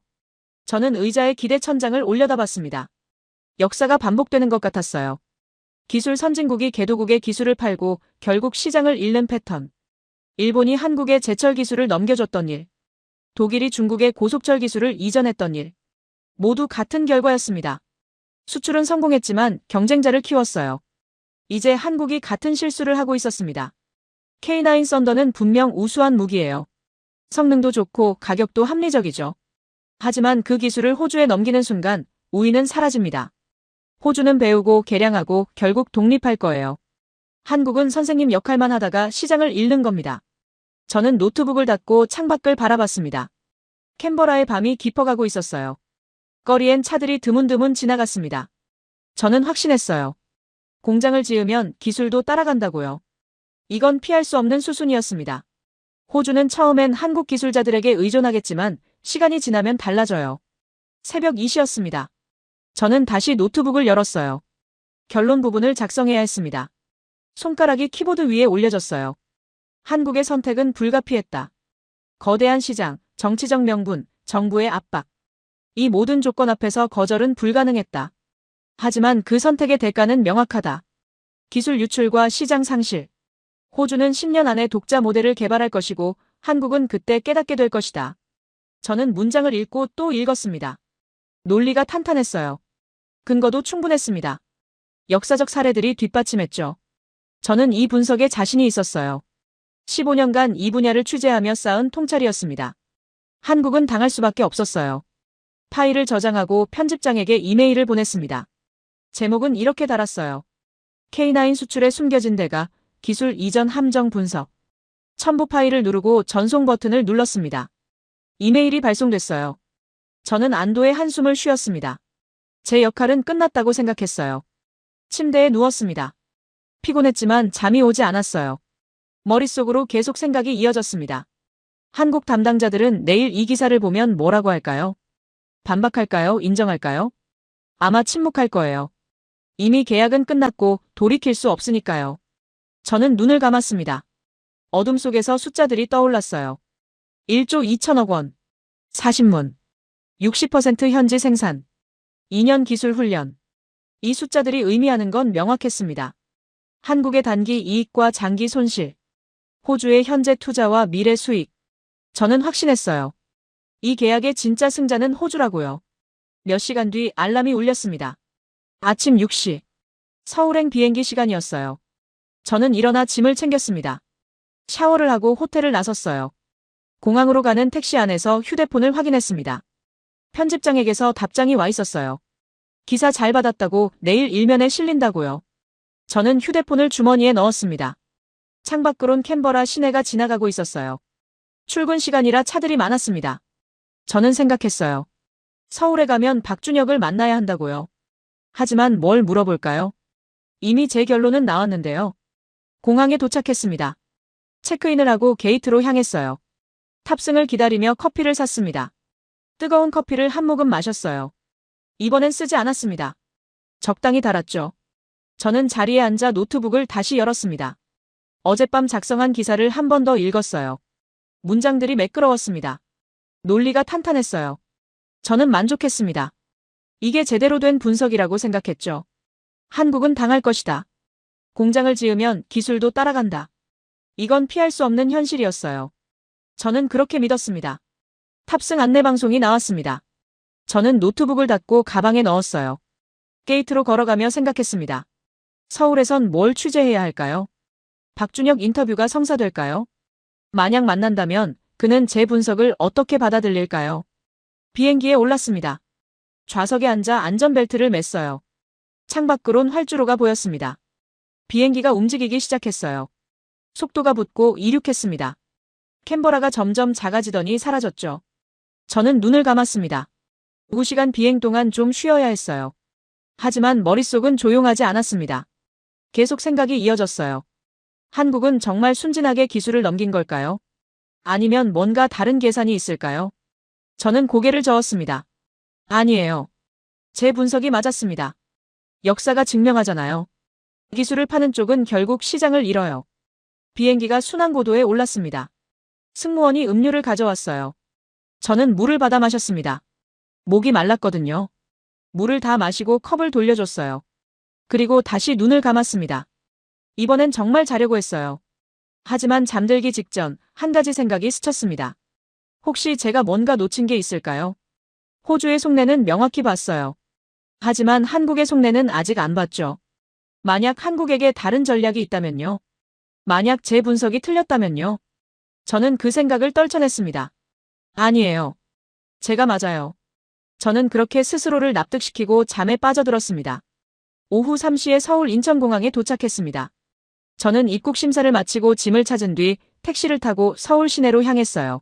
저는 의자에 기대 천장을 올려다봤습니다. 역사가 반복되는 것 같았어요. 기술 선진국이 개도국의 기술을 팔고 결국 시장을 잃는 패턴. 일본이 한국에 제철 기술을 넘겨줬던 일. 독일이 중국의 고속철 기술을 이전했던 일. 모두 같은 결과였습니다. 수출은 성공했지만 경쟁자를 키웠어요. 이제 한국이 같은 실수를 하고 있었습니다. K9 썬더는 분명 우수한 무기예요. 성능도 좋고 가격도 합리적이죠. 하지만 그 기술을 호주에 넘기는 순간 우위는 사라집니다. 호주는 배우고 개량하고 결국 독립할 거예요. 한국은 선생님 역할만 하다가 시장을 잃는 겁니다. 저는 노트북을 닫고 창밖을 바라봤습니다. 캔버라의 밤이 깊어가고 있었어요. 거리엔 차들이 드문드문 지나갔습니다. 저는 확신했어요. 공장을 지으면 기술도 따라간다고요. 이건 피할 수 없는 수순이었습니다. 호주는 처음엔 한국 기술자들에게 의존하겠지만 시간이 지나면 달라져요. 새벽 2시였습니다. 저는 다시 노트북을 열었어요. 결론 부분을 작성해야 했습니다. 손가락이 키보드 위에 올려졌어요. 한국의 선택은 불가피했다. 거대한 시장, 정치적 명분, 정부의 압박. 이 모든 조건 앞에서 거절은 불가능했다. 하지만 그 선택의 대가는 명확하다. 기술 유출과 시장 상실. 호주는 10년 안에 독자 모델을 개발할 것이고 한국은 그때 깨닫게 될 것이다. 저는 문장을 읽고 또 읽었습니다. 논리가 탄탄했어요. 근거도 충분했습니다. 역사적 사례들이 뒷받침했죠. 저는 이 분석에 자신이 있었어요. 15년간 이 분야를 취재하며 쌓은 통찰이었습니다. 한국은 당할 수밖에 없었어요. 파일을 저장하고 편집장에게 이메일을 보냈습니다. 제목은 이렇게 달았어요. K9 수출에 숨겨진 대가, 기술 이전 함정 분석. 첨부 파일을 누르고 전송 버튼을 눌렀습니다. 이메일이 발송됐어요. 저는 안도의 한숨을 쉬었습니다. 제 역할은 끝났다고 생각했어요. 침대에 누웠습니다. 피곤했지만 잠이 오지 않았어요. 머릿속으로 계속 생각이 이어졌습니다. 한국 담당자들은 내일 이 기사를 보면 뭐라고 할까요? 반박할까요? 인정할까요? 아마 침묵할 거예요. 이미 계약은 끝났고 돌이킬 수 없으니까요. 저는 눈을 감았습니다. 어둠 속에서 숫자들이 떠올랐어요. 1조 2천억 원. 40문. 60% 현지 생산. 2년 기술 훈련. 이 숫자들이 의미하는 건 명확했습니다. 한국의 단기 이익과 장기 손실. 호주의 현재 투자와 미래 수익. 저는 확신했어요. 이 계약의 진짜 승자는 호주라고요. 몇 시간 뒤 알람이 울렸습니다. 아침 6시. 서울행 비행기 시간이었어요. 저는 일어나 짐을 챙겼습니다. 샤워를 하고 호텔을 나섰어요. 공항으로 가는 택시 안에서 휴대폰을 확인했습니다. 편집장에게서 답장이 와 있었어요. 기사 잘 받았다고 내일 일면에 실린다고요. 저는 휴대폰을 주머니에 넣었습니다. 창밖으론 캔버라 시내가 지나가고 있었어요. 출근 시간이라 차들이 많았습니다. 저는 생각했어요. 서울에 가면 박준혁을 만나야 한다고요. 하지만 뭘 물어볼까요? 이미 제 결론은 나왔는데요. 공항에 도착했습니다. 체크인을 하고 게이트로 향했어요. 탑승을 기다리며 커피를 샀습니다. 뜨거운 커피를 한 모금 마셨어요. 이번엔 쓰지 않았습니다. 적당히 달았죠. 저는 자리에 앉아 노트북을 다시 열었습니다. 어젯밤 작성한 기사를 한 번 더 읽었어요. 문장들이 매끄러웠습니다. 논리가 탄탄했어요. 저는 만족했습니다. 이게 제대로 된 분석이라고 생각했죠. 한국은 당할 것이다. 공장을 지으면 기술도 따라간다. 이건 피할 수 없는 현실이었어요. 저는 그렇게 믿었습니다. 탑승 안내방송이 나왔습니다. 저는 노트북을 닫고 가방에 넣었어요. 게이트로 걸어가며 생각했습니다. 서울에선 뭘 취재해야 할까요? 박준혁 인터뷰가 성사될까요? 만약 만난다면 그는 제 분석을 어떻게 받아들일까요? 비행기에 올랐습니다. 좌석에 앉아 안전벨트를 맸어요. 창밖으론 활주로가 보였습니다. 비행기가 움직이기 시작했어요. 속도가 붙고 이륙했습니다. 캔버라가 점점 작아지더니 사라졌죠. 저는 눈을 감았습니다. 2시간 비행 동안 좀 쉬어야 했어요. 하지만 머릿속은 조용하지 않았습니다. 계속 생각이 이어졌어요. 한국은 정말 순진하게 기술을 넘긴 걸까요? 아니면 뭔가 다른 계산이 있을까요? 저는 고개를 저었습니다. 아니에요. 제 분석이 맞았습니다. 역사가 증명하잖아요. 기술을 파는 쪽은 결국 시장을 잃어요. 비행기가 순항고도에 올랐습니다. 승무원이 음료를 가져왔어요. 저는 물을 받아 마셨습니다. 목이 말랐거든요. 물을 다 마시고 컵을 돌려줬어요. 그리고 다시 눈을 감았습니다. 이번엔 정말 자려고 했어요. 하지만 잠들기 직전 한 가지 생각이 스쳤습니다. 혹시 제가 뭔가 놓친 게 있을까요? 호주의 속내는 명확히 봤어요. 하지만 한국의 속내는 아직 안 봤죠. 만약 한국에게 다른 전략이 있다면요? 만약 제 분석이 틀렸다면요? 저는 그 생각을 떨쳐냈습니다. 아니에요. 제가 맞아요. 저는 그렇게 스스로를 납득시키고 잠에 빠져들었습니다. 오후 3시에 서울 인천공항에 도착했습니다. 저는 입국 심사를 마치고 짐을 찾은 뒤 택시를 타고 서울 시내로 향했어요.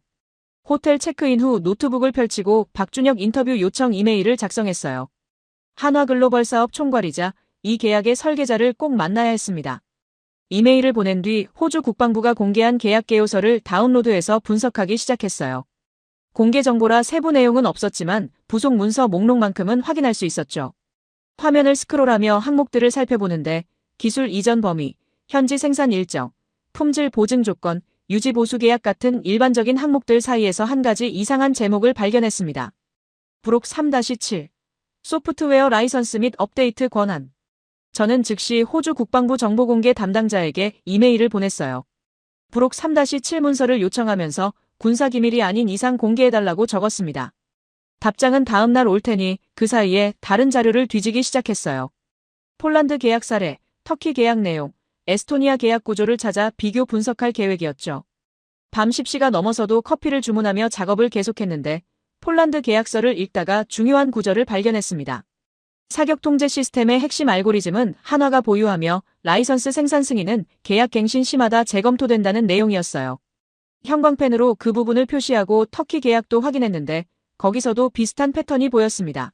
호텔 체크인 후 노트북을 펼치고 박준혁 인터뷰 요청 이메일을 작성했어요. 한화글로벌 사업 총괄이자 이 계약의 설계자를 꼭 만나야 했습니다. 이메일을 보낸 뒤 호주 국방부가 공개한 계약 개요서를 다운로드해서 분석하기 시작했어요. 공개 정보라 세부 내용은 없었지만 부속 문서 목록만큼은 확인할 수 있었죠. 화면을 스크롤하며 항목들을 살펴보는데 기술 이전 범위, 현지 생산 일정, 품질 보증 조건, 유지 보수 계약 같은 일반적인 항목들 사이에서 한 가지 이상한 제목을 발견했습니다. 부록 3-7 소프트웨어 라이선스 및 업데이트 권한. 저는 즉시 호주 국방부 정보공개 담당자에게 이메일을 보냈어요. 부록 3-7 문서를 요청하면서 군사기밀이 아닌 이상 공개해달라고 적었습니다. 답장은 다음 날 올 테니 그 사이에 다른 자료를 뒤지기 시작했어요. 폴란드 계약 사례, 터키 계약 내용, 에스토니아 계약 구조를 찾아 비교 분석할 계획이었죠. 밤 10시가 넘어서도 커피를 주문하며 작업을 계속했는데 폴란드 계약서를 읽다가 중요한 구절을 발견했습니다. 사격 통제 시스템의 핵심 알고리즘은 한화가 보유하며 라이선스 생산 승인은 계약 갱신 시마다 재검토된다는 내용이었어요. 형광펜으로 그 부분을 표시하고 터키 계약도 확인했는데 거기서도 비슷한 패턴이 보였습니다.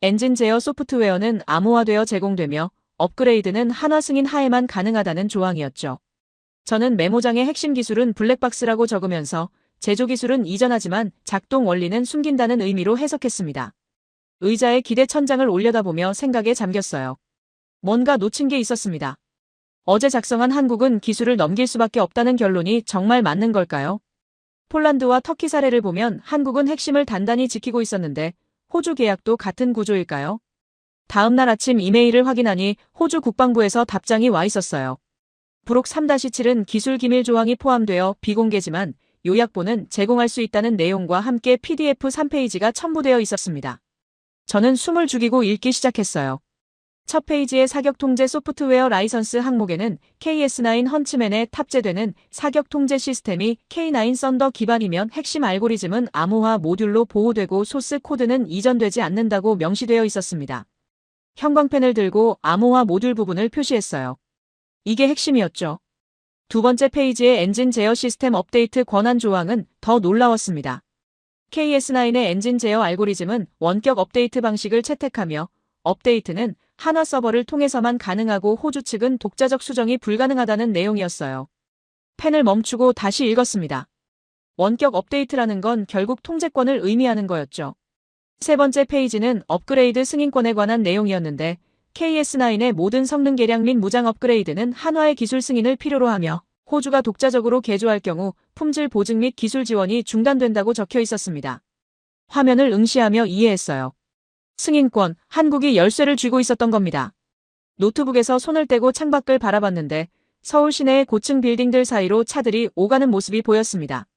엔진 제어 소프트웨어는 암호화되어 제공되며 업그레이드는 한화 승인 하에만 가능하다는 조항이었죠. 저는 메모장의 핵심 기술은 블랙박스라고 적으면서 제조 기술은 이전하지만 작동 원리는 숨긴다는 의미로 해석했습니다. 의자에 기대 천장을 올려다보며 생각에 잠겼어요. 뭔가 놓친 게 있었습니다. 어제 작성한 한국은 기술을 넘길 수밖에 없다는 결론이 정말 맞는 걸까요? 폴란드와 터키 사례를 보면 한국은 핵심을 단단히 지키고 있었는데 호주 계약도 같은 구조일까요? 다음 날 아침 이메일을 확인하니 호주 국방부에서 답장이 와 있었어요. 부록 3-7은 기술 기밀 조항이 포함되어 비공개지만 요약본은 제공할 수 있다는 내용과 함께 PDF 3페이지가 첨부되어 있었습니다. 저는 숨을 죽이고 읽기 시작했어요. 첫 페이지의 사격 통제 소프트웨어 라이선스 항목에는 KS9 헌츠맨에 탑재되는 사격 통제 시스템이 K9 썬더 기반이면 핵심 알고리즘은 암호화 모듈로 보호되고 소스 코드는 이전되지 않는다고 명시되어 있었습니다. 형광펜을 들고 암호화 모듈 부분을 표시했어요. 이게 핵심이었죠. 두 번째 페이지의 엔진 제어 시스템 업데이트 권한 조항은 더 놀라웠습니다. KS9의 엔진 제어 알고리즘은 원격 업데이트 방식을 채택하며 업데이트는 한화 서버를 통해서만 가능하고 호주 측은 독자적 수정이 불가능하다는 내용이었어요. 펜을 멈추고 다시 읽었습니다. 원격 업데이트라는 건 결국 통제권을 의미하는 거였죠. 세 번째 페이지는 업그레이드 승인권에 관한 내용이었는데 KS9의 모든 성능 개량 및 무장 업그레이드는 한화의 기술 승인을 필요로 하며 호주가 독자적으로 개조할 경우 품질 보증 및 기술 지원이 중단된다고 적혀 있었습니다. 화면을 응시하며 이해했어요. 승인권, 한국이 열쇠를 쥐고 있었던 겁니다. 노트북에서 손을 떼고 창밖을 바라봤는데 서울 시내의 고층 빌딩들 사이로 차들이 오가는 모습이 보였습니다.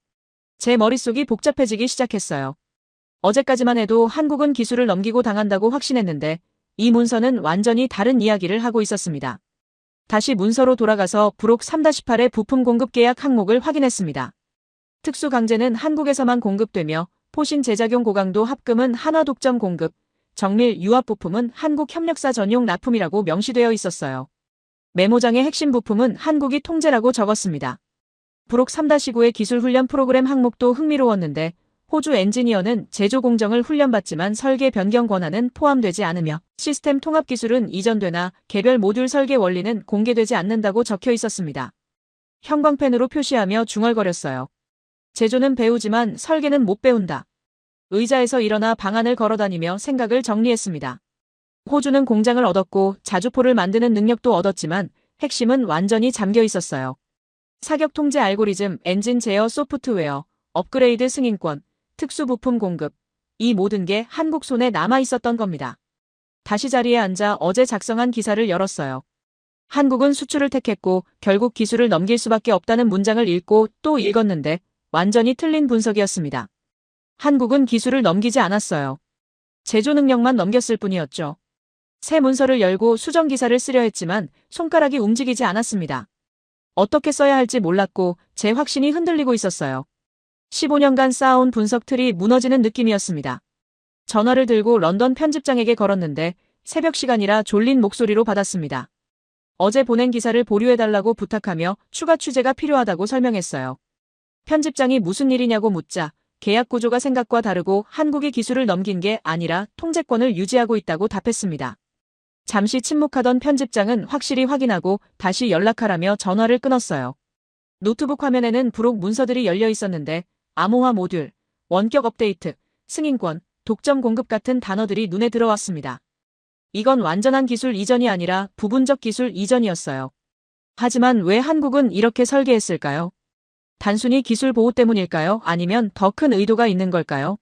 제 머릿속이 복잡해지기 시작했어요. 어제까지만 해도 한국은 기술을 넘기고 당한다고 확신했는데 이 문서는 완전히 다른 이야기를 하고 있었습니다. 다시 문서로 돌아가서 부록 3-8의 부품 공급 계약 항목을 확인했습니다. 특수 강제는 한국에서만 공급되며 포신 제작용 고강도 합금은 한화 독점 공급, 정밀 유압 부품은 한국 협력사 전용 납품이라고 명시되어 있었어요. 메모장의 핵심 부품은 한국이 통제라고 적었습니다. 부록 3-9의 기술 훈련 프로그램 항목도 흥미로웠는데 호주 엔지니어는 제조 공정을 훈련받지만 설계 변경 권한은 포함되지 않으며 시스템 통합 기술은 이전되나 개별 모듈 설계 원리는 공개되지 않는다고 적혀 있었습니다. 형광펜으로 표시하며 중얼거렸어요. 제조는 배우지만 설계는 못 배운다. 의자에서 일어나 방안을 걸어다니며 생각을 정리했습니다. 호주는 공장을 얻었고 자주포를 만드는 능력도 얻었지만 핵심은 완전히 잠겨 있었어요. 사격 통제 알고리즘, 엔진 제어 소프트웨어, 업그레이드 승인권, 특수 부품 공급, 이 모든 게 한국 손에 남아 있었던 겁니다. 다시 자리에 앉아 어제 작성한 기사를 열었어요. 한국은 수출을 택했고 결국 기술을 넘길 수밖에 없다는 문장을 읽고 또 읽었는데 완전히 틀린 분석이었습니다. 한국은 기술을 넘기지 않았어요. 제조 능력만 넘겼을 뿐이었죠. 새 문서를 열고 수정 기사를 쓰려 했지만 손가락이 움직이지 않았습니다. 어떻게 써야 할지 몰랐고 제 확신이 흔들리고 있었어요. 15년간 쌓아온 분석 틀이 무너지는 느낌이었습니다. 전화를 들고 런던 편집장에게 걸었는데 새벽 시간이라 졸린 목소리로 받았습니다. 어제 보낸 기사를 보류해달라고 부탁하며 추가 취재가 필요하다고 설명했어요. 편집장이 무슨 일이냐고 묻자 계약 구조가 생각과 다르고 한국이 기술을 넘긴 게 아니라 통제권을 유지하고 있다고 답했습니다. 잠시 침묵하던 편집장은 확실히 확인하고 다시 연락하라며 전화를 끊었어요. 노트북 화면에는 부록 문서들이 열려 있었는데 암호화 모듈, 원격 업데이트, 승인권, 독점 공급 같은 단어들이 눈에 들어왔습니다. 이건 완전한 기술 이전이 아니라 부분적 기술 이전이었어요. 하지만 왜 한국은 이렇게 설계했을까요? 단순히 기술 보호 때문일까요? 아니면 더 큰 의도가 있는 걸까요?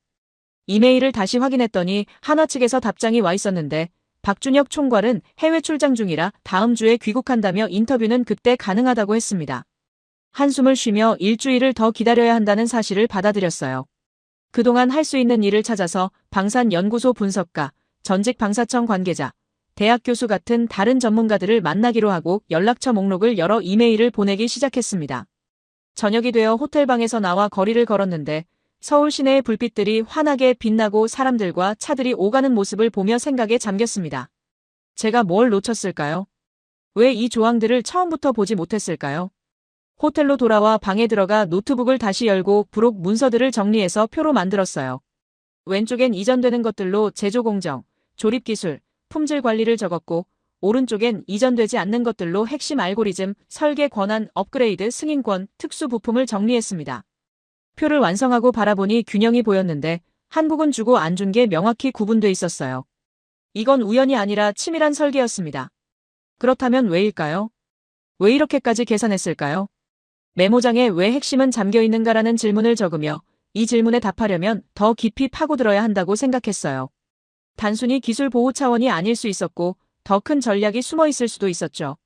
이메일을 다시 확인했더니 한화 측에서 답장이 와 있었는데 박준혁 총괄은 해외 출장 중이라 다음 주에 귀국한다며 인터뷰는 그때 가능하다고 했습니다. 한숨을 쉬며 일주일을 더 기다려야 한다는 사실을 받아들였어요. 그동안 할 수 있는 일을 찾아서 방산연구소 분석가, 전직 방사청 관계자, 대학 교수 같은 다른 전문가들을 만나기로 하고 연락처 목록을 열어 이메일을 보내기 시작했습니다. 저녁이 되어 호텔방에서 나와 거리를 걸었는데 서울 시내의 불빛들이 환하게 빛나고 사람들과 차들이 오가는 모습을 보며 생각에 잠겼습니다. 제가 뭘 놓쳤을까요? 왜 이 조항들을 처음부터 보지 못했을까요? 호텔로 돌아와 방에 들어가 노트북을 다시 열고 부록 문서들을 정리해서 표로 만들었어요. 왼쪽엔 이전되는 것들로 제조 공정, 조립 기술, 품질 관리를 적었고 오른쪽엔 이전되지 않는 것들로 핵심 알고리즘, 설계 권한, 업그레이드, 승인권, 특수 부품을 정리했습니다. 표를 완성하고 바라보니 균형이 보였는데 한국은 주고 안 준 게 명확히 구분돼 있었어요. 이건 우연이 아니라 치밀한 설계였습니다. 그렇다면 왜일까요? 왜 이렇게까지 계산했을까요? 메모장에 왜 핵심은 잠겨 있는가라는 질문을 적으며 이 질문에 답하려면 더 깊이 파고들어야 한다고 생각했어요. 단순히 기술 보호 차원이 아닐 수 있었고 더 큰 전략이 숨어 있을 수도 있었죠.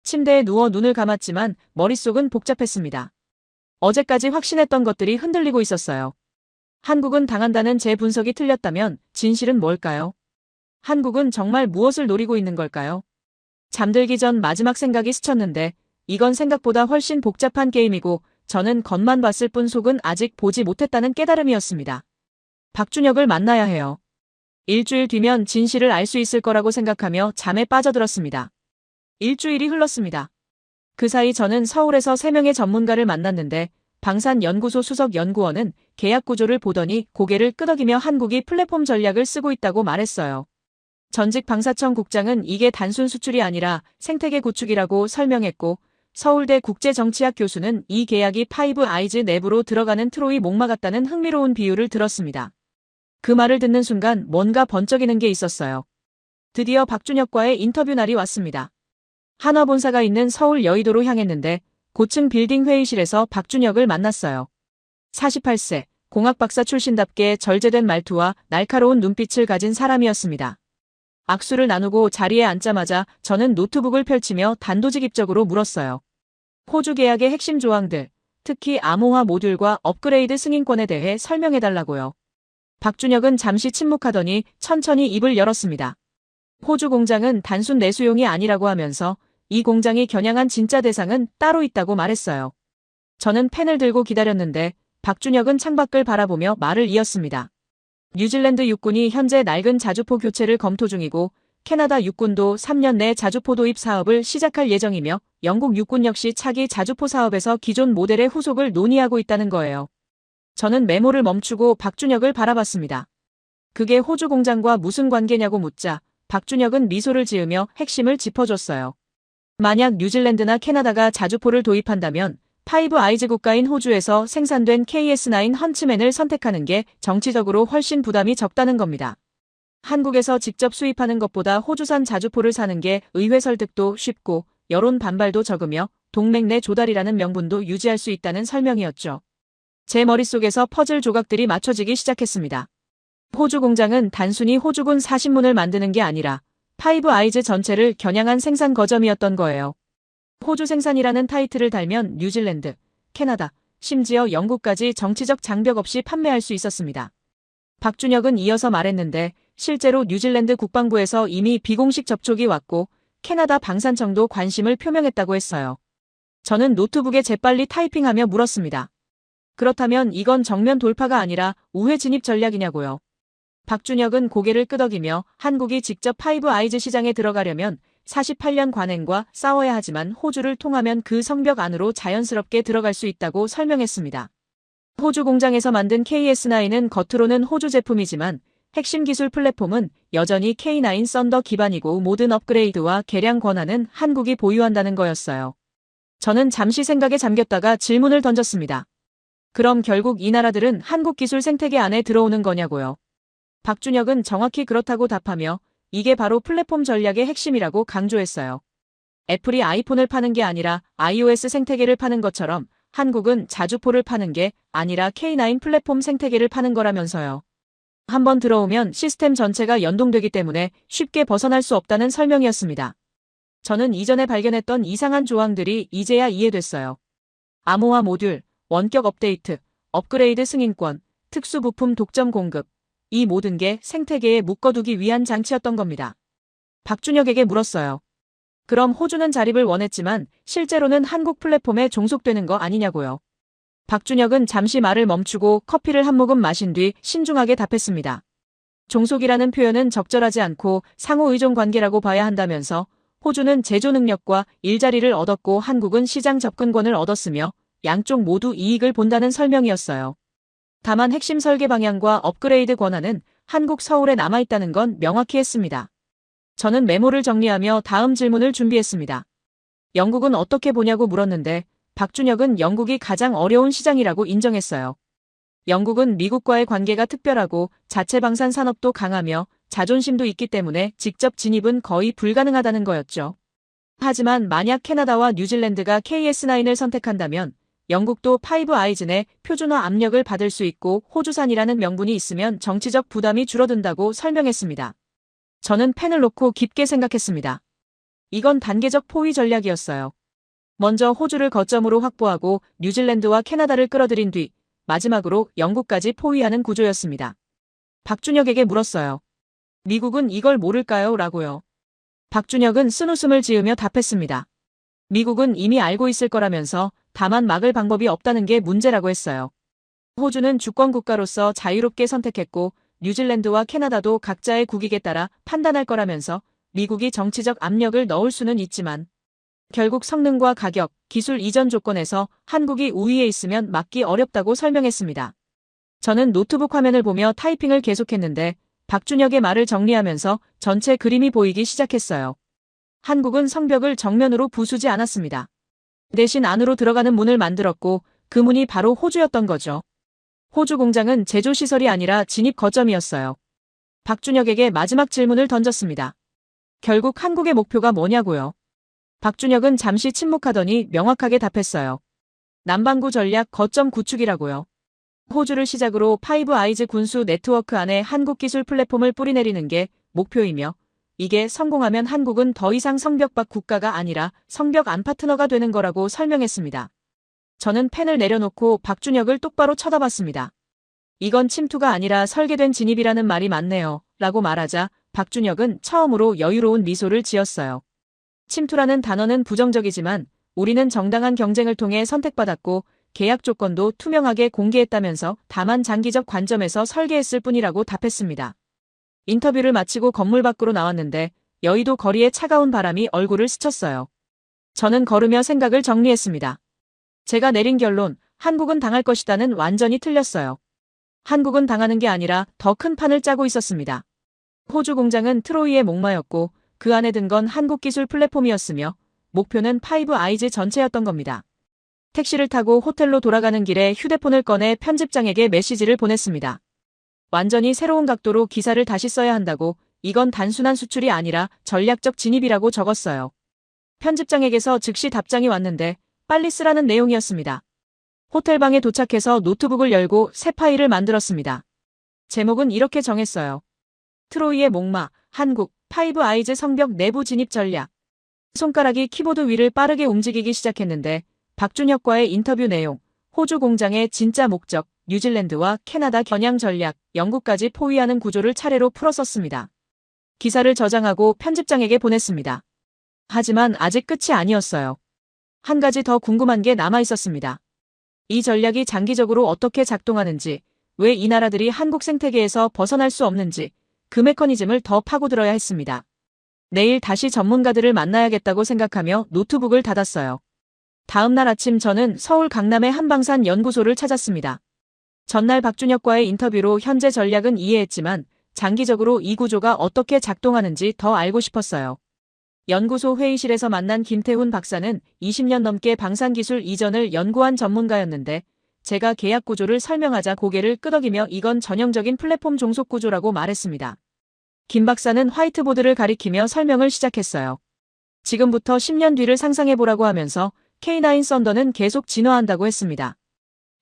침대에 누워 눈을 감았지만 머릿속은 복잡했습니다. 어제까지 확신했던 것들이 흔들리고 있었어요. 한국은 당한다는 제 분석이 틀렸다면 진실은 뭘까요? 한국은 정말 무엇을 노리고 있는 걸까요? 잠들기 전 마지막 생각이 스쳤는데 이건 생각보다 훨씬 복잡한 게임이고 저는 겉만 봤을 뿐 속은 아직 보지 못했다는 깨달음이었습니다. 박준혁을 만나야 해요. 일주일 뒤면 진실을 알 수 있을 거라고 생각하며 잠에 빠져들었습니다. 일주일이 흘렀습니다. 그 사이 저는 서울에서 3명의 전문가를 만났는데 방산연구소 수석 연구원은 계약 구조를 보더니 고개를 끄덕이며 한국이 플랫폼 전략을 쓰고 있다고 말했어요. 전직 방사청 국장은 이게 단순 수출이 아니라 생태계 구축이라고 설명했고 서울대 국제정치학 교수는 이 계약이 파이브 아이즈 내부로 들어가는 트로이 목마 같다는 흥미로운 비유를 들었습니다. 그 말을 듣는 순간 뭔가 번쩍이는 게 있었어요. 드디어 박준혁과의 인터뷰 날이 왔습니다. 한화본사가 있는 서울 여의도로 향했는데 고층 빌딩 회의실에서 박준혁을 만났어요. 48세, 공학박사 출신답게 절제된 말투와 날카로운 눈빛을 가진 사람이었습니다. 악수를 나누고 자리에 앉자마자 저는 노트북을 펼치며 단도직입적으로 물었어요. 호주 계약의 핵심 조항들, 특히 암호화 모듈과 업그레이드 승인권에 대해 설명해달라고요. 박준혁은 잠시 침묵하더니 천천히 입을 열었습니다. 호주 공장은 단순 내수용이 아니라고 하면서 이 공장이 겨냥한 진짜 대상은 따로 있다고 말했어요. 저는 펜을 들고 기다렸는데 박준혁은 창밖을 바라보며 말을 이었습니다. 뉴질랜드 육군이 현재 낡은 자주포 교체를 검토 중이고 캐나다 육군도 3년 내 자주포 도입 사업을 시작할 예정이며 영국 육군 역시 차기 자주포 사업에서 기존 모델의 후속을 논의하고 있다는 거예요. 저는 메모를 멈추고 박준혁을 바라봤습니다. 그게 호주 공장과 무슨 관계냐고 묻자 박준혁은 미소를 지으며 핵심을 짚어줬어요. 만약 뉴질랜드나 캐나다가 자주포를 도입한다면 파이브 아이즈 국가인 호주에서 생산된 KS9 헌츠맨을 선택하는 게 정치적으로 훨씬 부담이 적다는 겁니다. 한국에서 직접 수입하는 것보다 호주산 자주포를 사는 게 의회 설득도 쉽고 여론 반발도 적으며 동맹 내 조달이라는 명분도 유지할 수 있다는 설명이었죠. 제 머릿속에서 퍼즐 조각들이 맞춰지기 시작했습니다. 호주 공장은 단순히 호주군 사신문을 만드는 게 아니라 파이브 아이즈 전체를 겨냥한 생산 거점이었던 거예요. 호주 생산이라는 타이틀을 달면 뉴질랜드, 캐나다, 심지어 영국까지 정치적 장벽 없이 판매할 수 있었습니다. 박준혁은 이어서 말했는데 실제로 뉴질랜드 국방부에서 이미 비공식 접촉이 왔고 캐나다 방산청도 관심을 표명했다고 했어요. 저는 노트북에 재빨리 타이핑하며 물었습니다. 그렇다면 이건 정면 돌파가 아니라 우회 진입 전략이냐고요. 박준혁은 고개를 끄덕이며 한국이 직접 파이브 아이즈 시장에 들어가려면 48년 관행과 싸워야 하지만 호주를 통하면 그 성벽 안으로 자연스럽게 들어갈 수 있다고 설명했습니다. 호주 공장에서 만든 KS9은 겉으로는 호주 제품이지만 핵심 기술 플랫폼은 여전히 K9 썬더 기반이고 모든 업그레이드와 개량 권한은 한국이 보유한다는 거였어요. 저는 잠시 생각에 잠겼다가 질문을 던졌습니다. 그럼 결국 이 나라들은 한국 기술 생태계 안에 들어오는 거냐고요. 박준혁은 정확히 그렇다고 답하며 이게 바로 플랫폼 전략의 핵심이라고 강조했어요. 애플이 아이폰을 파는 게 아니라 iOS 생태계를 파는 것처럼 한국은 자주포를 파는 게 아니라 K9 플랫폼 생태계를 파는 거라면서요. 한번 들어오면 시스템 전체가 연동되기 때문에 쉽게 벗어날 수 없다는 설명이었습니다. 저는 이전에 발견했던 이상한 조항들이 이제야 이해됐어요. 암호화 모듈, 원격 업데이트, 업그레이드 승인권, 특수 부품 독점 공급, 이 모든 게 생태계에 묶어두기 위한 장치였던 겁니다. 박준혁에게 물었어요. 그럼 호주는 자립을 원했지만 실제로는 한국 플랫폼에 종속되는 거 아니냐고요. 박준혁은 잠시 말을 멈추고 커피를 한 모금 마신 뒤 신중하게 답했습니다. 종속이라는 표현은 적절하지 않고 상호 의존 관계라고 봐야 한다면서 호주는 제조 능력과 일자리를 얻었고 한국은 시장 접근권을 얻었으며 양쪽 모두 이익을 본다는 설명이었어요. 다만 핵심 설계 방향과 업그레이드 권한은 한국 서울에 남아있다는 건 명확히 했습니다. 저는 메모를 정리하며 다음 질문을 준비했습니다. 영국은 어떻게 보냐고 물었는데 박준혁은 영국이 가장 어려운 시장이라고 인정했어요. 영국은 미국과의 관계가 특별하고 자체 방산 산업도 강하며 자존심도 있기 때문에 직접 진입은 거의 불가능하다는 거였죠. 하지만 만약 캐나다와 뉴질랜드가 KS9을 선택한다면 영국도 파이브 아이즈 내 표준화 압력을 받을 수 있고 호주산이라는 명분이 있으면 정치적 부담이 줄어든다고 설명했습니다. 저는 펜을 놓고 깊게 생각했습니다. 이건 단계적 포위 전략이었어요. 먼저 호주를 거점으로 확보하고 뉴질랜드와 캐나다를 끌어들인 뒤 마지막으로 영국까지 포위하는 구조였습니다. 박준혁에게 물었어요. 미국은 이걸 모를까요? 라고요. 박준혁은 쓴웃음을 지으며 답했습니다. 미국은 이미 알고 있을 거라면서 다만 막을 방법이 없다는 게 문제라고 했어요. 호주는 주권 국가로서 자유롭게 선택했고 뉴질랜드와 캐나다도 각자의 국익에 따라 판단할 거라면서 미국이 정치적 압력을 넣을 수는 있지만 결국 성능과 가격, 기술 이전 조건에서 한국이 우위에 있으면 막기 어렵다고 설명했습니다. 저는 노트북 화면을 보며 타이핑을 계속했는데 박준혁의 말을 정리하면서 전체 그림이 보이기 시작했어요. 한국은 성벽을 정면으로 부수지 않았습니다. 대신 안으로 들어가는 문을 만들었고 그 문이 바로 호주였던 거죠. 호주 공장은 제조시설이 아니라 진입 거점이었어요. 박준혁에게 마지막 질문을 던졌습니다. 결국 한국의 목표가 뭐냐고요? 박준혁은 잠시 침묵하더니 명확하게 답했어요. 남반구 전략 거점 구축이라고요. 호주를 시작으로 파이브 아이즈 군수 네트워크 안에 한국 기술 플랫폼을 뿌리내리는 게 목표이며 이게 성공하면 한국은 더 이상 성벽 밖 국가가 아니라 성벽 안 파트너가 되는 거라고 설명했습니다. 저는 펜을 내려놓고 박준혁을 똑바로 쳐다봤습니다. 이건 침투가 아니라 설계된 진입이라는 말이 맞네요. 라고 말하자 박준혁은 처음으로 여유로운 미소를 지었어요. 침투라는 단어는 부정적이지만 우리는 정당한 경쟁을 통해 선택받았고 계약 조건도 투명하게 공개했다면서 다만 장기적 관점에서 설계했을 뿐이라고 답했습니다. 인터뷰를 마치고 건물 밖으로 나왔는데 여의도 거리에 차가운 바람이 얼굴을 스쳤어요. 저는 걸으며 생각을 정리했습니다. 제가 내린 결론, 한국은 당할 것이다는 완전히 틀렸어요. 한국은 당하는 게 아니라 더 큰 판을 짜고 있었습니다. 호주 공장은 트로이의 목마였고 그 안에 든 건 한국 기술 플랫폼이었으며 목표는 파이브 아이즈 전체였던 겁니다. 택시를 타고 호텔로 돌아가는 길에 휴대폰을 꺼내 편집장에게 메시지를 보냈습니다. 완전히 새로운 각도로 기사를 다시 써야 한다고 이건 단순한 수출이 아니라 전략적 진입이라고 적었어요. 편집장에게서 즉시 답장이 왔는데 빨리 쓰라는 내용이었습니다. 호텔방에 도착해서 노트북을 열고 새 파일을 만들었습니다. 제목은 이렇게 정했어요. 트로이의 목마, 한국, 파이브 아이즈 성벽 내부 진입 전략. 손가락이 키보드 위를 빠르게 움직이기 시작했는데 박준혁과의 인터뷰 내용, 호주 공장의 진짜 목적, 뉴질랜드와 캐나다 겨냥 전략, 영국까지 포위하는 구조를 차례로 풀었었습니다. 기사를 저장하고 편집장에게 보냈습니다. 하지만 아직 끝이 아니었어요. 한 가지 더 궁금한 게 남아 있었습니다. 이 전략이 장기적으로 어떻게 작동하는지, 왜 이 나라들이 한국 생태계에서 벗어날 수 없는지, 그 메커니즘을 더 파고들어야 했습니다. 내일 다시 전문가들을 만나야겠다고 생각하며 노트북을 닫았어요. 다음 날 아침 저는 서울 강남의 한방산 연구소를 찾았습니다. 전날 박준혁과의 인터뷰로 현재 전략은 이해했지만 장기적으로 이 구조가 어떻게 작동하는지 더 알고 싶었어요. 연구소 회의실에서 만난 김태훈 박사는 20년 넘게 방산기술 이전을 연구한 전문가였는데 제가 계약 구조를 설명하자 고개를 끄덕이며 이건 전형적인 플랫폼 종속 구조라고 말했습니다. 김 박사는 화이트보드를 가리키며 설명을 시작했어요. 지금부터 10년 뒤를 상상해보라고 하면서 K9 썬더는 계속 진화한다고 했습니다.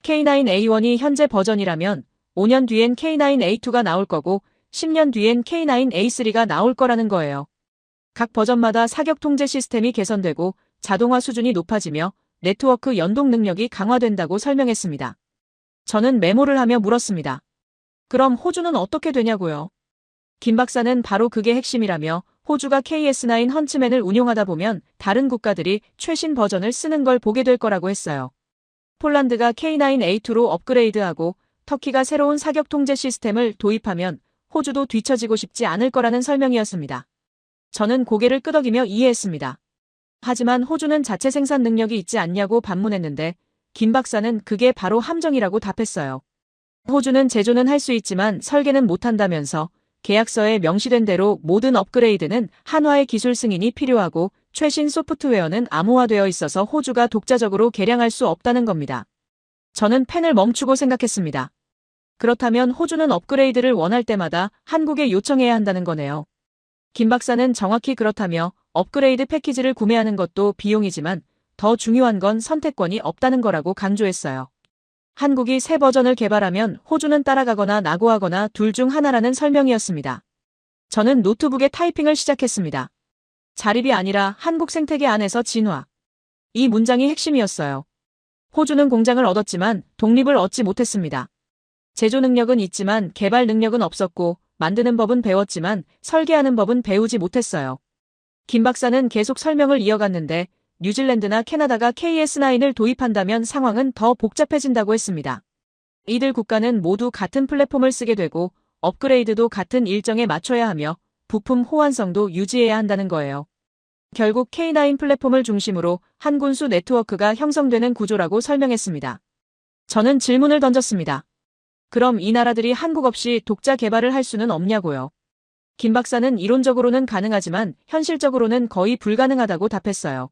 K9A1이 현재 버전이라면 5년 뒤엔 K9A2가 나올 거고 10년 뒤엔 K9A3가 나올 거라는 거예요. 각 버전마다 사격 통제 시스템이 개선되고 자동화 수준이 높아지며 네트워크 연동 능력이 강화된다고 설명했습니다. 저는 메모를 하며 물었습니다. 그럼 호주는 어떻게 되냐고요? 김 박사는 바로 그게 핵심이라며 호주가 KS9 헌츠맨을 운용하다 보면 다른 국가들이 최신 버전을 쓰는 걸 보게 될 거라고 했어요. 폴란드가 K9A2로 업그레이드하고 터키가 새로운 사격 통제 시스템을 도입하면 호주도 뒤처지고 싶지 않을 거라는 설명이었습니다. 저는 고개를 끄덕이며 이해했습니다. 하지만 호주는 자체 생산 능력이 있지 않냐고 반문했는데 김 박사는 그게 바로 함정이라고 답했어요. 호주는 제조는 할 수 있지만 설계는 못한다면서 계약서에 명시된 대로 모든 업그레이드는 한화의 기술 승인이 필요하고 최신 소프트웨어는 암호화되어 있어서 호주가 독자적으로 개량할 수 없다는 겁니다. 저는 펜을 멈추고 생각했습니다. 그렇다면 호주는 업그레이드를 원할 때마다 한국에 요청해야 한다는 거네요. 김 박사는 정확히 그렇다며 업그레이드 패키지를 구매하는 것도 비용이지만 더 중요한 건 선택권이 없다는 거라고 강조했어요. 한국이 새 버전을 개발하면 호주는 따라가거나 낙오하거나 둘 중 하나라는 설명이었습니다. 저는 노트북에 타이핑을 시작했습니다. 자립이 아니라 한국 생태계 안에서 진화. 이 문장이 핵심이었어요. 호주는 공장을 얻었지만 독립을 얻지 못했습니다. 제조 능력은 있지만 개발 능력은 없었고 만드는 법은 배웠지만 설계하는 법은 배우지 못했어요. 김 박사는 계속 설명을 이어갔는데 뉴질랜드나 캐나다가 KS9을 도입한다면 상황은 더 복잡해진다고 했습니다. 이들 국가는 모두 같은 플랫폼을 쓰게 되고 업그레이드도 같은 일정에 맞춰야 하며 부품 호환성도 유지해야 한다는 거예요. 결국 K9 플랫폼을 중심으로 한 군수 네트워크가 형성되는 구조라고 설명했습니다. 저는 질문을 던졌습니다. 그럼 이 나라들이 한국 없이 독자 개발을 할 수는 없냐고요. 김 박사는 이론적으로는 가능하지만 현실적으로는 거의 불가능하다고 답했어요.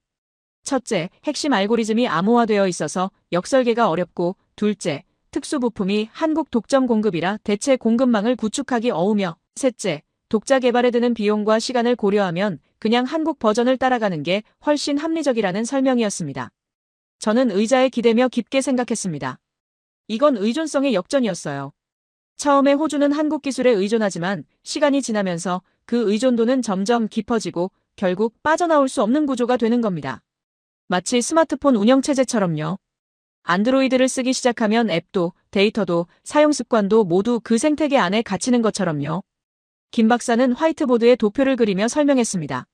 첫째, 핵심 알고리즘이 암호화되어 있어서 역설계가 어렵고, 둘째, 특수 부품이 한국 독점 공급이라 대체 공급망을 구축하기 어우며, 셋째, 독자 개발에 드는 비용과 시간을 고려하면 그냥 한국 버전을 따라가는 게 훨씬 합리적이라는 설명이었습니다. 저는 의자에 기대며 깊게 생각했습니다. 이건 의존성의 역전이었어요. 처음에 호주는 한국 기술에 의존하지만 시간이 지나면서 그 의존도는 점점 깊어지고 결국 빠져나올 수 없는 구조가 되는 겁니다. 마치 스마트폰 운영체제처럼요. 안드로이드를 쓰기 시작하면 앱도, 데이터도, 사용 습관도 모두 그 생태계 안에 갇히는 것처럼요. 김 박사는 화이트보드에 도표를 그리며 설명했습니다.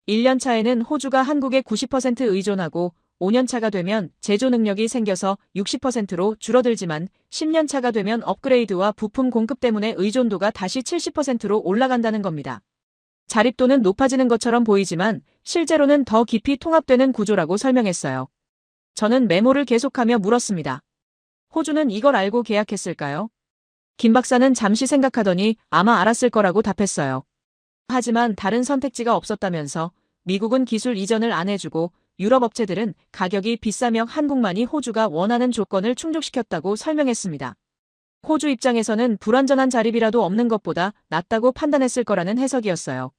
1년 차에는 호주가 한국에 90% 의존하고 5년 차가 되면 제조 능력이 생겨서 60%로 줄어들지만 10년 차가 되면 업그레이드와 부품 공급 때문에 의존도가 다시 70%로 올라간다는 겁니다. 자립도는 높아지는 것처럼 보이지만 실제로는 더 깊이 통합되는 구조라고 설명했어요. 저는 메모를 계속하며 물었습니다. 호주는 이걸 알고 계약했을까요? 김 박사는 잠시 생각하더니 아마 알았을 거라고 답했어요. 하지만 다른 선택지가 없었다면서 미국은 기술 이전을 안 해주고 유럽 업체들은 가격이 비싸며 한국만이 호주가 원하는 조건을 충족시켰다고 설명했습니다. 호주 입장에서는 불완전한 자립이라도 없는 것보다 낫다고 판단했을 거라는 해석이었어요.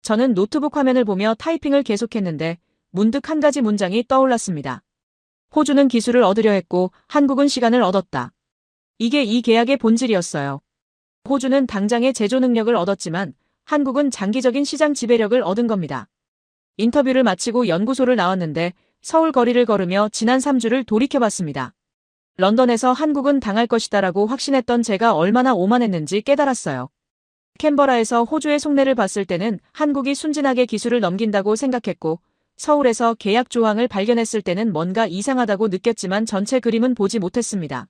저는 노트북 화면을 보며 타이핑을 계속했는데 문득 한 가지 문장이 떠올랐습니다. 호주는 기술을 얻으려 했고 한국은 시간을 얻었다. 이게 이 계약의 본질이었어요. 호주는 당장의 제조 능력을 얻었지만 한국은 장기적인 시장 지배력을 얻은 겁니다. 인터뷰를 마치고 연구소를 나왔는데 서울 거리를 걸으며 지난 3주를 돌이켜봤습니다. 런던에서 한국은 당할 것이다라고 확신했던 제가 얼마나 오만했는지 깨달았어요. 캔버라에서 호주의 속내를 봤을 때는 한국이 순진하게 기술을 넘긴다고 생각했고 서울에서 계약 조항을 발견했을 때는 뭔가 이상하다고 느꼈지만 전체 그림은 보지 못했습니다.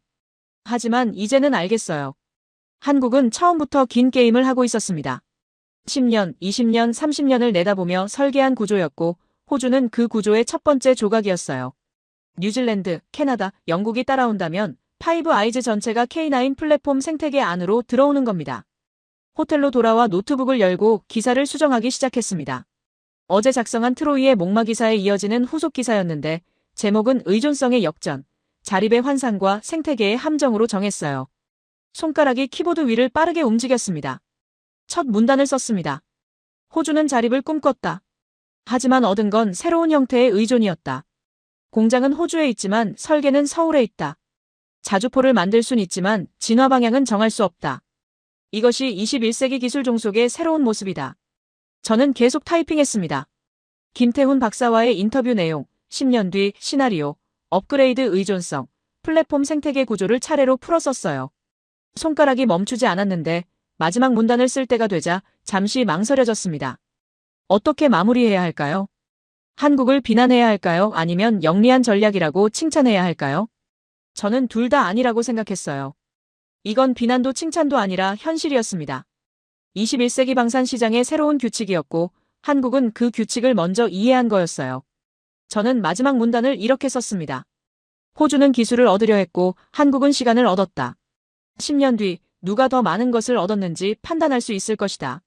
하지만 이제는 알겠어요. 한국은 처음부터 긴 게임을 하고 있었습니다. 10년, 20년, 30년을 내다보며 설계한 구조였고 호주는 그 구조의 첫 번째 조각이었어요. 뉴질랜드, 캐나다, 영국이 따라온다면 파이브 아이즈 전체가 K9 플랫폼 생태계 안으로 들어오는 겁니다. 호텔로 돌아와 노트북을 열고 기사를 수정하기 시작했습니다. 어제 작성한 트로이의 목마 기사에 이어지는 후속 기사였는데 제목은 의존성의 역전, 자립의 환상과 생태계의 함정으로 정했어요. 손가락이 키보드 위를 빠르게 움직였습니다. 첫 문단을 썼습니다. 호주는 자립을 꿈꿨다. 하지만 얻은 건 새로운 형태의 의존이었다. 공장은 호주에 있지만 설계는 서울에 있다. 자주포를 만들 순 있지만 진화 방향은 정할 수 없다. 이것이 21세기 기술 종속의 새로운 모습이다. 저는 계속 타이핑했습니다. 김태훈 박사와의 인터뷰 내용, 10년 뒤 시나리오, 업그레이드 의존성, 플랫폼 생태계 구조를 차례로 풀어 썼어요. 손가락이 멈추지 않았는데 마지막 문단을 쓸 때가 되자 잠시 망설여졌습니다. 어떻게 마무리해야 할까요? 한국을 비난해야 할까요? 아니면 영리한 전략이라고 칭찬해야 할까요? 저는 둘 다 아니라고 생각했어요. 이건 비난도 칭찬도 아니라 현실이었습니다. 21세기 방산 시장의 새로운 규칙이었고 한국은 그 규칙을 먼저 이해한 거였어요. 저는 마지막 문단을 이렇게 썼습니다. 호주는 기술을 얻으려 했고 한국은 시간을 얻었다. 10년 뒤 누가 더 많은 것을 얻었는지 판단할 수 있을 것이다.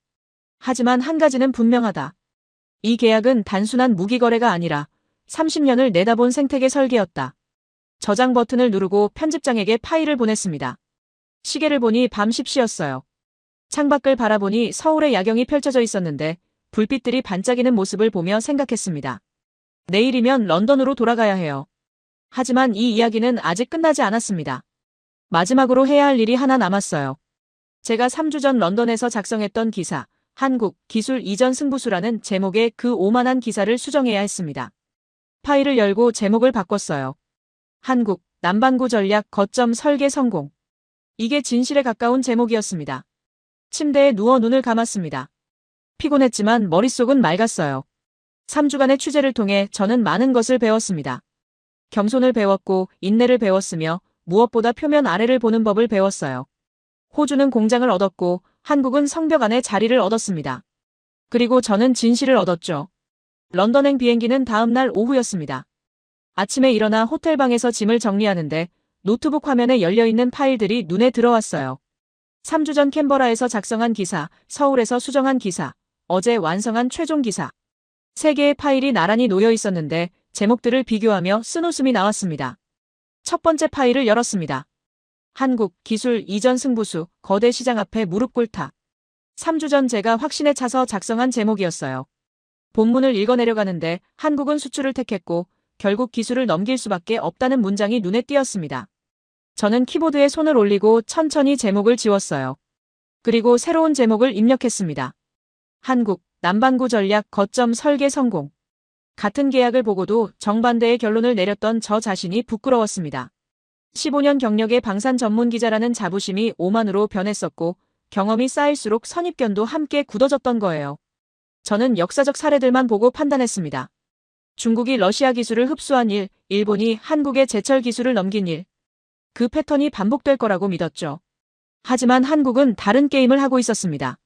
하지만 한 가지는 분명하다. 이 계약은 단순한 무기거래가 아니라 30년을 내다본 생태계 설계였다. 저장 버튼을 누르고 편집장에게 파일을 보냈습니다. 시계를 보니 밤 10시였어요. 창밖을 바라보니 서울의 야경이 펼쳐져 있었는데 불빛들이 반짝이는 모습을 보며 생각했습니다. 내일이면 런던으로 돌아가야 해요. 하지만 이 이야기는 아직 끝나지 않았습니다. 마지막으로 해야 할 일이 하나 남았어요. 제가 3주 전 런던에서 작성했던 기사, 한국 기술 이전 승부수라는 제목의 그 오만한 기사를 수정해야 했습니다. 파일을 열고 제목을 바꿨어요. 한국 남반구 전략 거점 설계 성공. 이게 진실에 가까운 제목이었습니다. 침대에 누워 눈을 감았습니다. 피곤했지만 머릿속은 맑았어요. 3주간의 취재를 통해 저는 많은 것을 배웠습니다. 겸손을 배웠고 인내를 배웠으며 무엇보다 표면 아래를 보는 법을 배웠어요. 호주는 공장을 얻었고 한국은 성벽 안에 자리를 얻었습니다. 그리고 저는 진실을 얻었죠. 런던행 비행기는 다음 날 오후였습니다. 아침에 일어나 호텔방에서 짐을 정리하는데 노트북 화면에 열려있는 파일들이 눈에 들어왔어요. 3주 전 캔버라에서 작성한 기사, 서울에서 수정한 기사, 어제 완성한 최종 기사. 3개의 파일이 나란히 놓여 있었는데 제목들을 비교하며 쓴웃음이 나왔습니다. 첫 번째 파일을 열었습니다. 한국 기술 이전 승부수 거대 시장 앞에 무릎 꿇다. 3주 전 제가 확신에 차서 작성한 제목이었어요. 본문을 읽어내려가는데 한국은 수출을 택했고 결국 기술을 넘길 수밖에 없다는 문장이 눈에 띄었습니다. 저는 키보드에 손을 올리고 천천히 제목을 지웠어요. 그리고 새로운 제목을 입력했습니다. 한국 남반구 전략 거점 설계 성공. 같은 계약을 보고도 정반대의 결론을 내렸던 저 자신이 부끄러웠습니다. 15년 경력의 방산 전문 기자라는 자부심이 오만으로 변했었고 경험이 쌓일수록 선입견도 함께 굳어졌던 거예요. 저는 역사적 사례들만 보고 판단했습니다. 중국이 러시아 기술을 흡수한 일, 일본이 한국의 제철 기술을 넘긴 일. 그 패턴이 반복될 거라고 믿었죠. 하지만 한국은 다른 게임을 하고 있었습니다.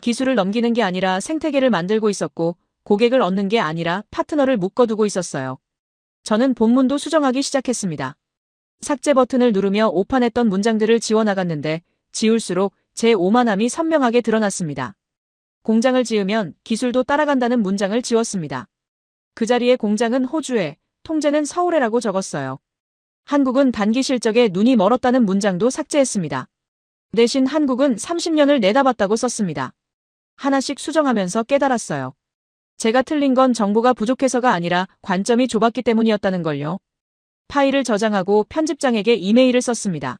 기술을 넘기는 게 아니라 생태계를 만들고 있었고 고객을 얻는 게 아니라 파트너를 묶어두고 있었어요. 저는 본문도 수정하기 시작했습니다. 삭제 버튼을 누르며 오판했던 문장들을 지워나갔는데 지울수록 제 오만함이 선명하게 드러났습니다. 공장을 지으면 기술도 따라간다는 문장을 지웠습니다. 그 자리에 공장은 호주에, 통제는 서울에라고 적었어요. 한국은 단기 실적에 눈이 멀었다는 문장도 삭제했습니다. 대신 한국은 30년을 내다봤다고 썼습니다. 하나씩 수정하면서 깨달았어요. 제가 틀린 건 정보가 부족해서가 아니라 관점이 좁았기 때문이었다는 걸요. 파일을 저장하고 편집장에게 이메일을 썼습니다.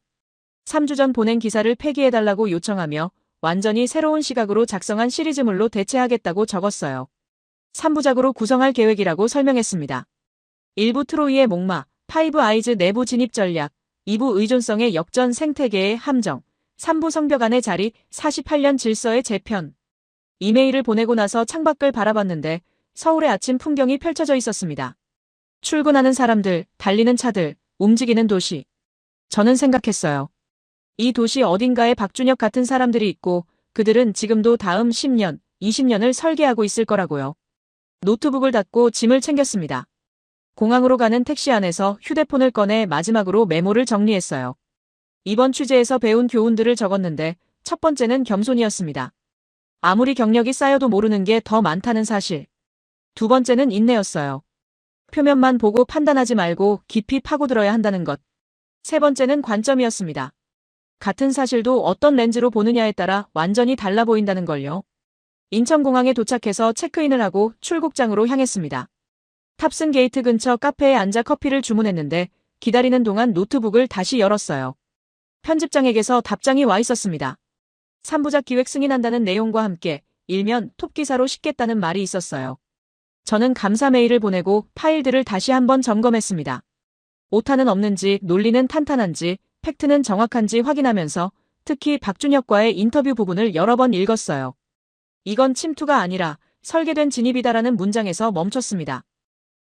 3주 전 보낸 기사를 폐기해달라고 요청하며 완전히 새로운 시각으로 작성한 시리즈물로 대체하겠다고 적었어요. 3부작으로 구성할 계획이라고 설명했습니다. 1부 트로이의 목마, 파이브 아이즈 내부 진입 전략, 2부 의존성의 역전 생태계의 함정, 3부 성벽 안의 자리, 48년 질서의 재편. 이메일을 보내고 나서 창밖을 바라봤는데 서울의 아침 풍경이 펼쳐져 있었습니다. 출근하는 사람들, 달리는 차들, 움직이는 도시. 저는 생각했어요. 이 도시 어딘가에 박준혁 같은 사람들이 있고 그들은 지금도 다음 10년, 20년을 설계하고 있을 거라고요. 노트북을 닫고 짐을 챙겼습니다. 공항으로 가는 택시 안에서 휴대폰을 꺼내 마지막으로 메모를 정리했어요. 이번 취재에서 배운 교훈들을 적었는데 첫 번째는 겸손이었습니다. 아무리 경력이 쌓여도 모르는 게 더 많다는 사실. 두 번째는 인내였어요. 표면만 보고 판단하지 말고 깊이 파고들어야 한다는 것. 세 번째는 관점이었습니다. 같은 사실도 어떤 렌즈로 보느냐에 따라 완전히 달라 보인다는 걸요. 인천공항에 도착해서 체크인을 하고 출국장으로 향했습니다. 탑승 게이트 근처 카페에 앉아 커피를 주문했는데 기다리는 동안 노트북을 다시 열었어요. 편집장에게서 답장이 와 있었습니다. 3부작 기획 승인한다는 내용과 함께 일면 톱기사로 싣겠다는 말이 있었어요. 저는 감사 메일을 보내고 파일들을 다시 한번 점검했습니다. 오타는 없는지, 논리는 탄탄한지, 팩트는 정확한지 확인하면서 특히 박준혁과의 인터뷰 부분을 여러 번 읽었어요. 이건 침투가 아니라 설계된 진입이다라는 문장에서 멈췄습니다.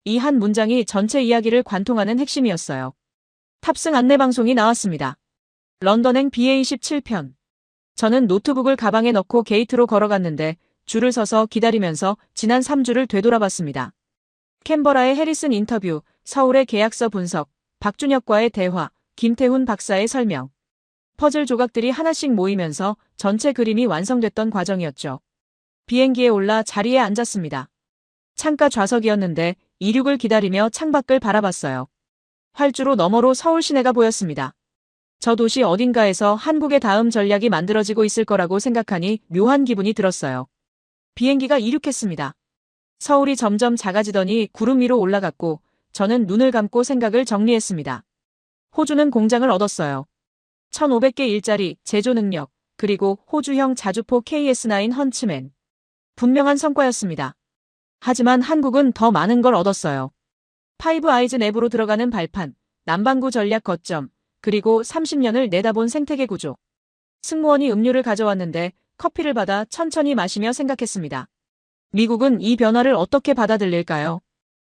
이 한 문장이 전체 이야기를 관통하는 핵심이었어요. 탑승 안내방송이 나왔습니다. 런던행 BA17편. 저는 노트북을 가방에 넣고 게이트로 걸어갔는데 줄을 서서 기다리면서 지난 3주를 되돌아봤습니다. 캔버라의 해리슨 인터뷰, 서울의 계약서 분석, 박준혁과의 대화, 김태훈 박사의 설명. 퍼즐 조각들이 하나씩 모이면서 전체 그림이 완성됐던 과정이었죠. 비행기에 올라 자리에 앉았습니다. 창가 좌석이었는데 이륙을 기다리며 창밖을 바라봤어요. 활주로 너머로 서울 시내가 보였습니다. 저 도시 어딘가에서 한국의 다음 전략이 만들어지고 있을 거라고 생각하니 묘한 기분이 들었어요. 비행기가 이륙했습니다. 서울이 점점 작아지더니 구름 위로 올라갔고 저는 눈을 감고 생각을 정리했습니다. 호주는 공장을 얻었어요. 1,500개 일자리, 제조 능력, 그리고 호주형 자주포 KS9 헌츠맨. 분명한 성과였습니다. 하지만 한국은 더 많은 걸 얻었어요. 파이브 아이즈 내부로 들어가는 발판, 남반구 전략 거점, 그리고 30년을 내다본 생태계 구조. 승무원이 음료를 가져왔는데 커피를 받아 천천히 마시며 생각했습니다. 미국은 이 변화를 어떻게 받아들일까요?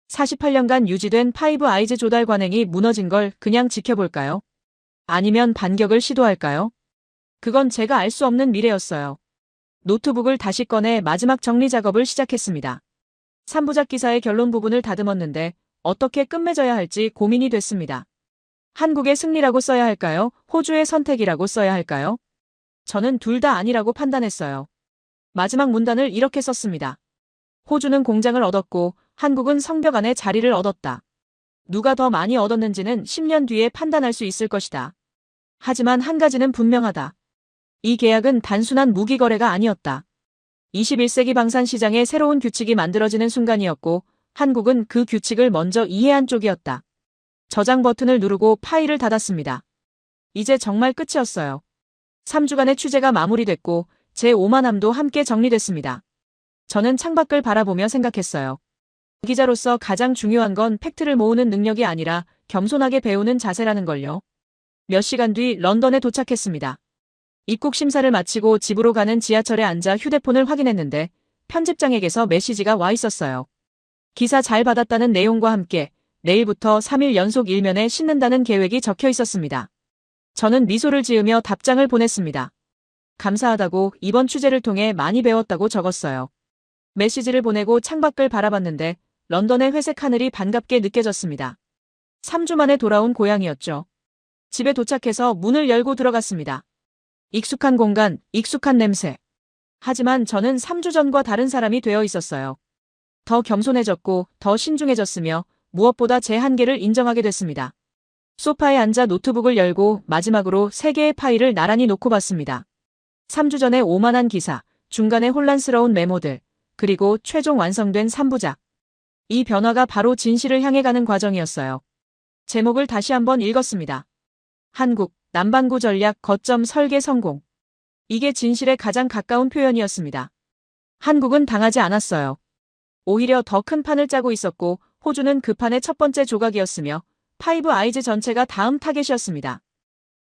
48년간 유지된 파이브 아이즈 조달 관행이 무너진 걸 그냥 지켜볼까요? 아니면 반격을 시도할까요? 그건 제가 알 수 없는 미래였어요. 노트북을 다시 꺼내 마지막 정리 작업을 시작했습니다. 3부작 기사의 결론 부분을 다듬었는데 어떻게 끝맺어야 할지 고민이 됐습니다. 한국의 승리라고 써야 할까요? 호주의 선택이라고 써야 할까요? 저는 둘 다 아니라고 판단했어요. 마지막 문단을 이렇게 썼습니다. 호주는 공장을 얻었고 한국은 성벽 안에 자리를 얻었다. 누가 더 많이 얻었는지는 10년 뒤에 판단할 수 있을 것이다. 하지만 한 가지는 분명하다. 이 계약은 단순한 무기 거래가 아니었다. 21세기 방산 시장의 새로운 규칙이 만들어지는 순간이었고 한국은 그 규칙을 먼저 이해한 쪽이었다. 저장 버튼을 누르고 파일을 닫았습니다. 이제 정말 끝이었어요. 3주간의 취재가 마무리됐고 제 오만함도 함께 정리됐습니다. 저는 창밖을 바라보며 생각했어요. 기자로서 가장 중요한 건 팩트를 모으는 능력이 아니라 겸손하게 배우는 자세라는 걸요. 몇 시간 뒤 런던에 도착했습니다. 입국 심사를 마치고 집으로 가는 지하철에 앉아 휴대폰을 확인했는데 편집장에게서 메시지가 와 있었어요. 기사 잘 받았다는 내용과 함께 내일부터 3일 연속 일면에 싣는다는 계획이 적혀 있었습니다. 저는 미소를 지으며 답장을 보냈습니다. 감사하다고 이번 취재를 통해 많이 배웠다고 적었어요. 메시지를 보내고 창밖을 바라봤는데 런던의 회색 하늘이 반갑게 느껴졌습니다. 3주 만에 돌아온 고향이었죠. 집에 도착해서 문을 열고 들어갔습니다. 익숙한 공간, 익숙한 냄새. 하지만 저는 3주 전과 다른 사람이 되어 있었어요. 더 겸손해졌고 더 신중해졌으며 무엇보다 제 한계를 인정하게 됐습니다. 소파에 앉아 노트북을 열고 마지막으로 3개의 파일을 나란히 놓고 봤습니다. 3주 전에 오만한 기사, 중간에 혼란스러운 메모들, 그리고 최종 완성된 3부작. 이 변화가 바로 진실을 향해 가는 과정이었어요. 제목을 다시 한번 읽었습니다. 한국, 남반구 전략 거점 설계 성공. 이게 진실에 가장 가까운 표현이었습니다. 한국은 당하지 않았어요. 오히려 더 큰 판을 짜고 있었고 호주는 그 판의 첫 번째 조각이었으며 파이브 아이즈 전체가 다음 타겟이었습니다.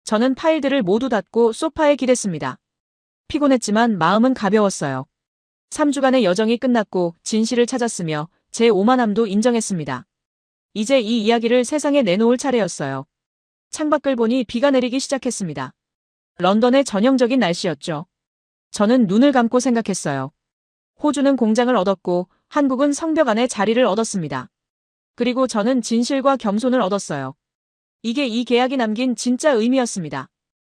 저는 파일들을 모두 닫고 소파에 기댔습니다. 피곤했지만 마음은 가벼웠어요. 3주간의 여정이 끝났고 진실을 찾았으며 제 오만함도 인정했습니다. 이제 이 이야기를 세상에 내놓을 차례였어요. 창밖을 보니 비가 내리기 시작했습니다. 런던의 전형적인 날씨였죠. 저는 눈을 감고 생각했어요. 호주는 공장을 얻었고 한국은 성벽 안에 자리를 얻었습니다. 그리고 저는 진실과 겸손을 얻었어요. 이게 이 계약이 남긴 진짜 의미였습니다.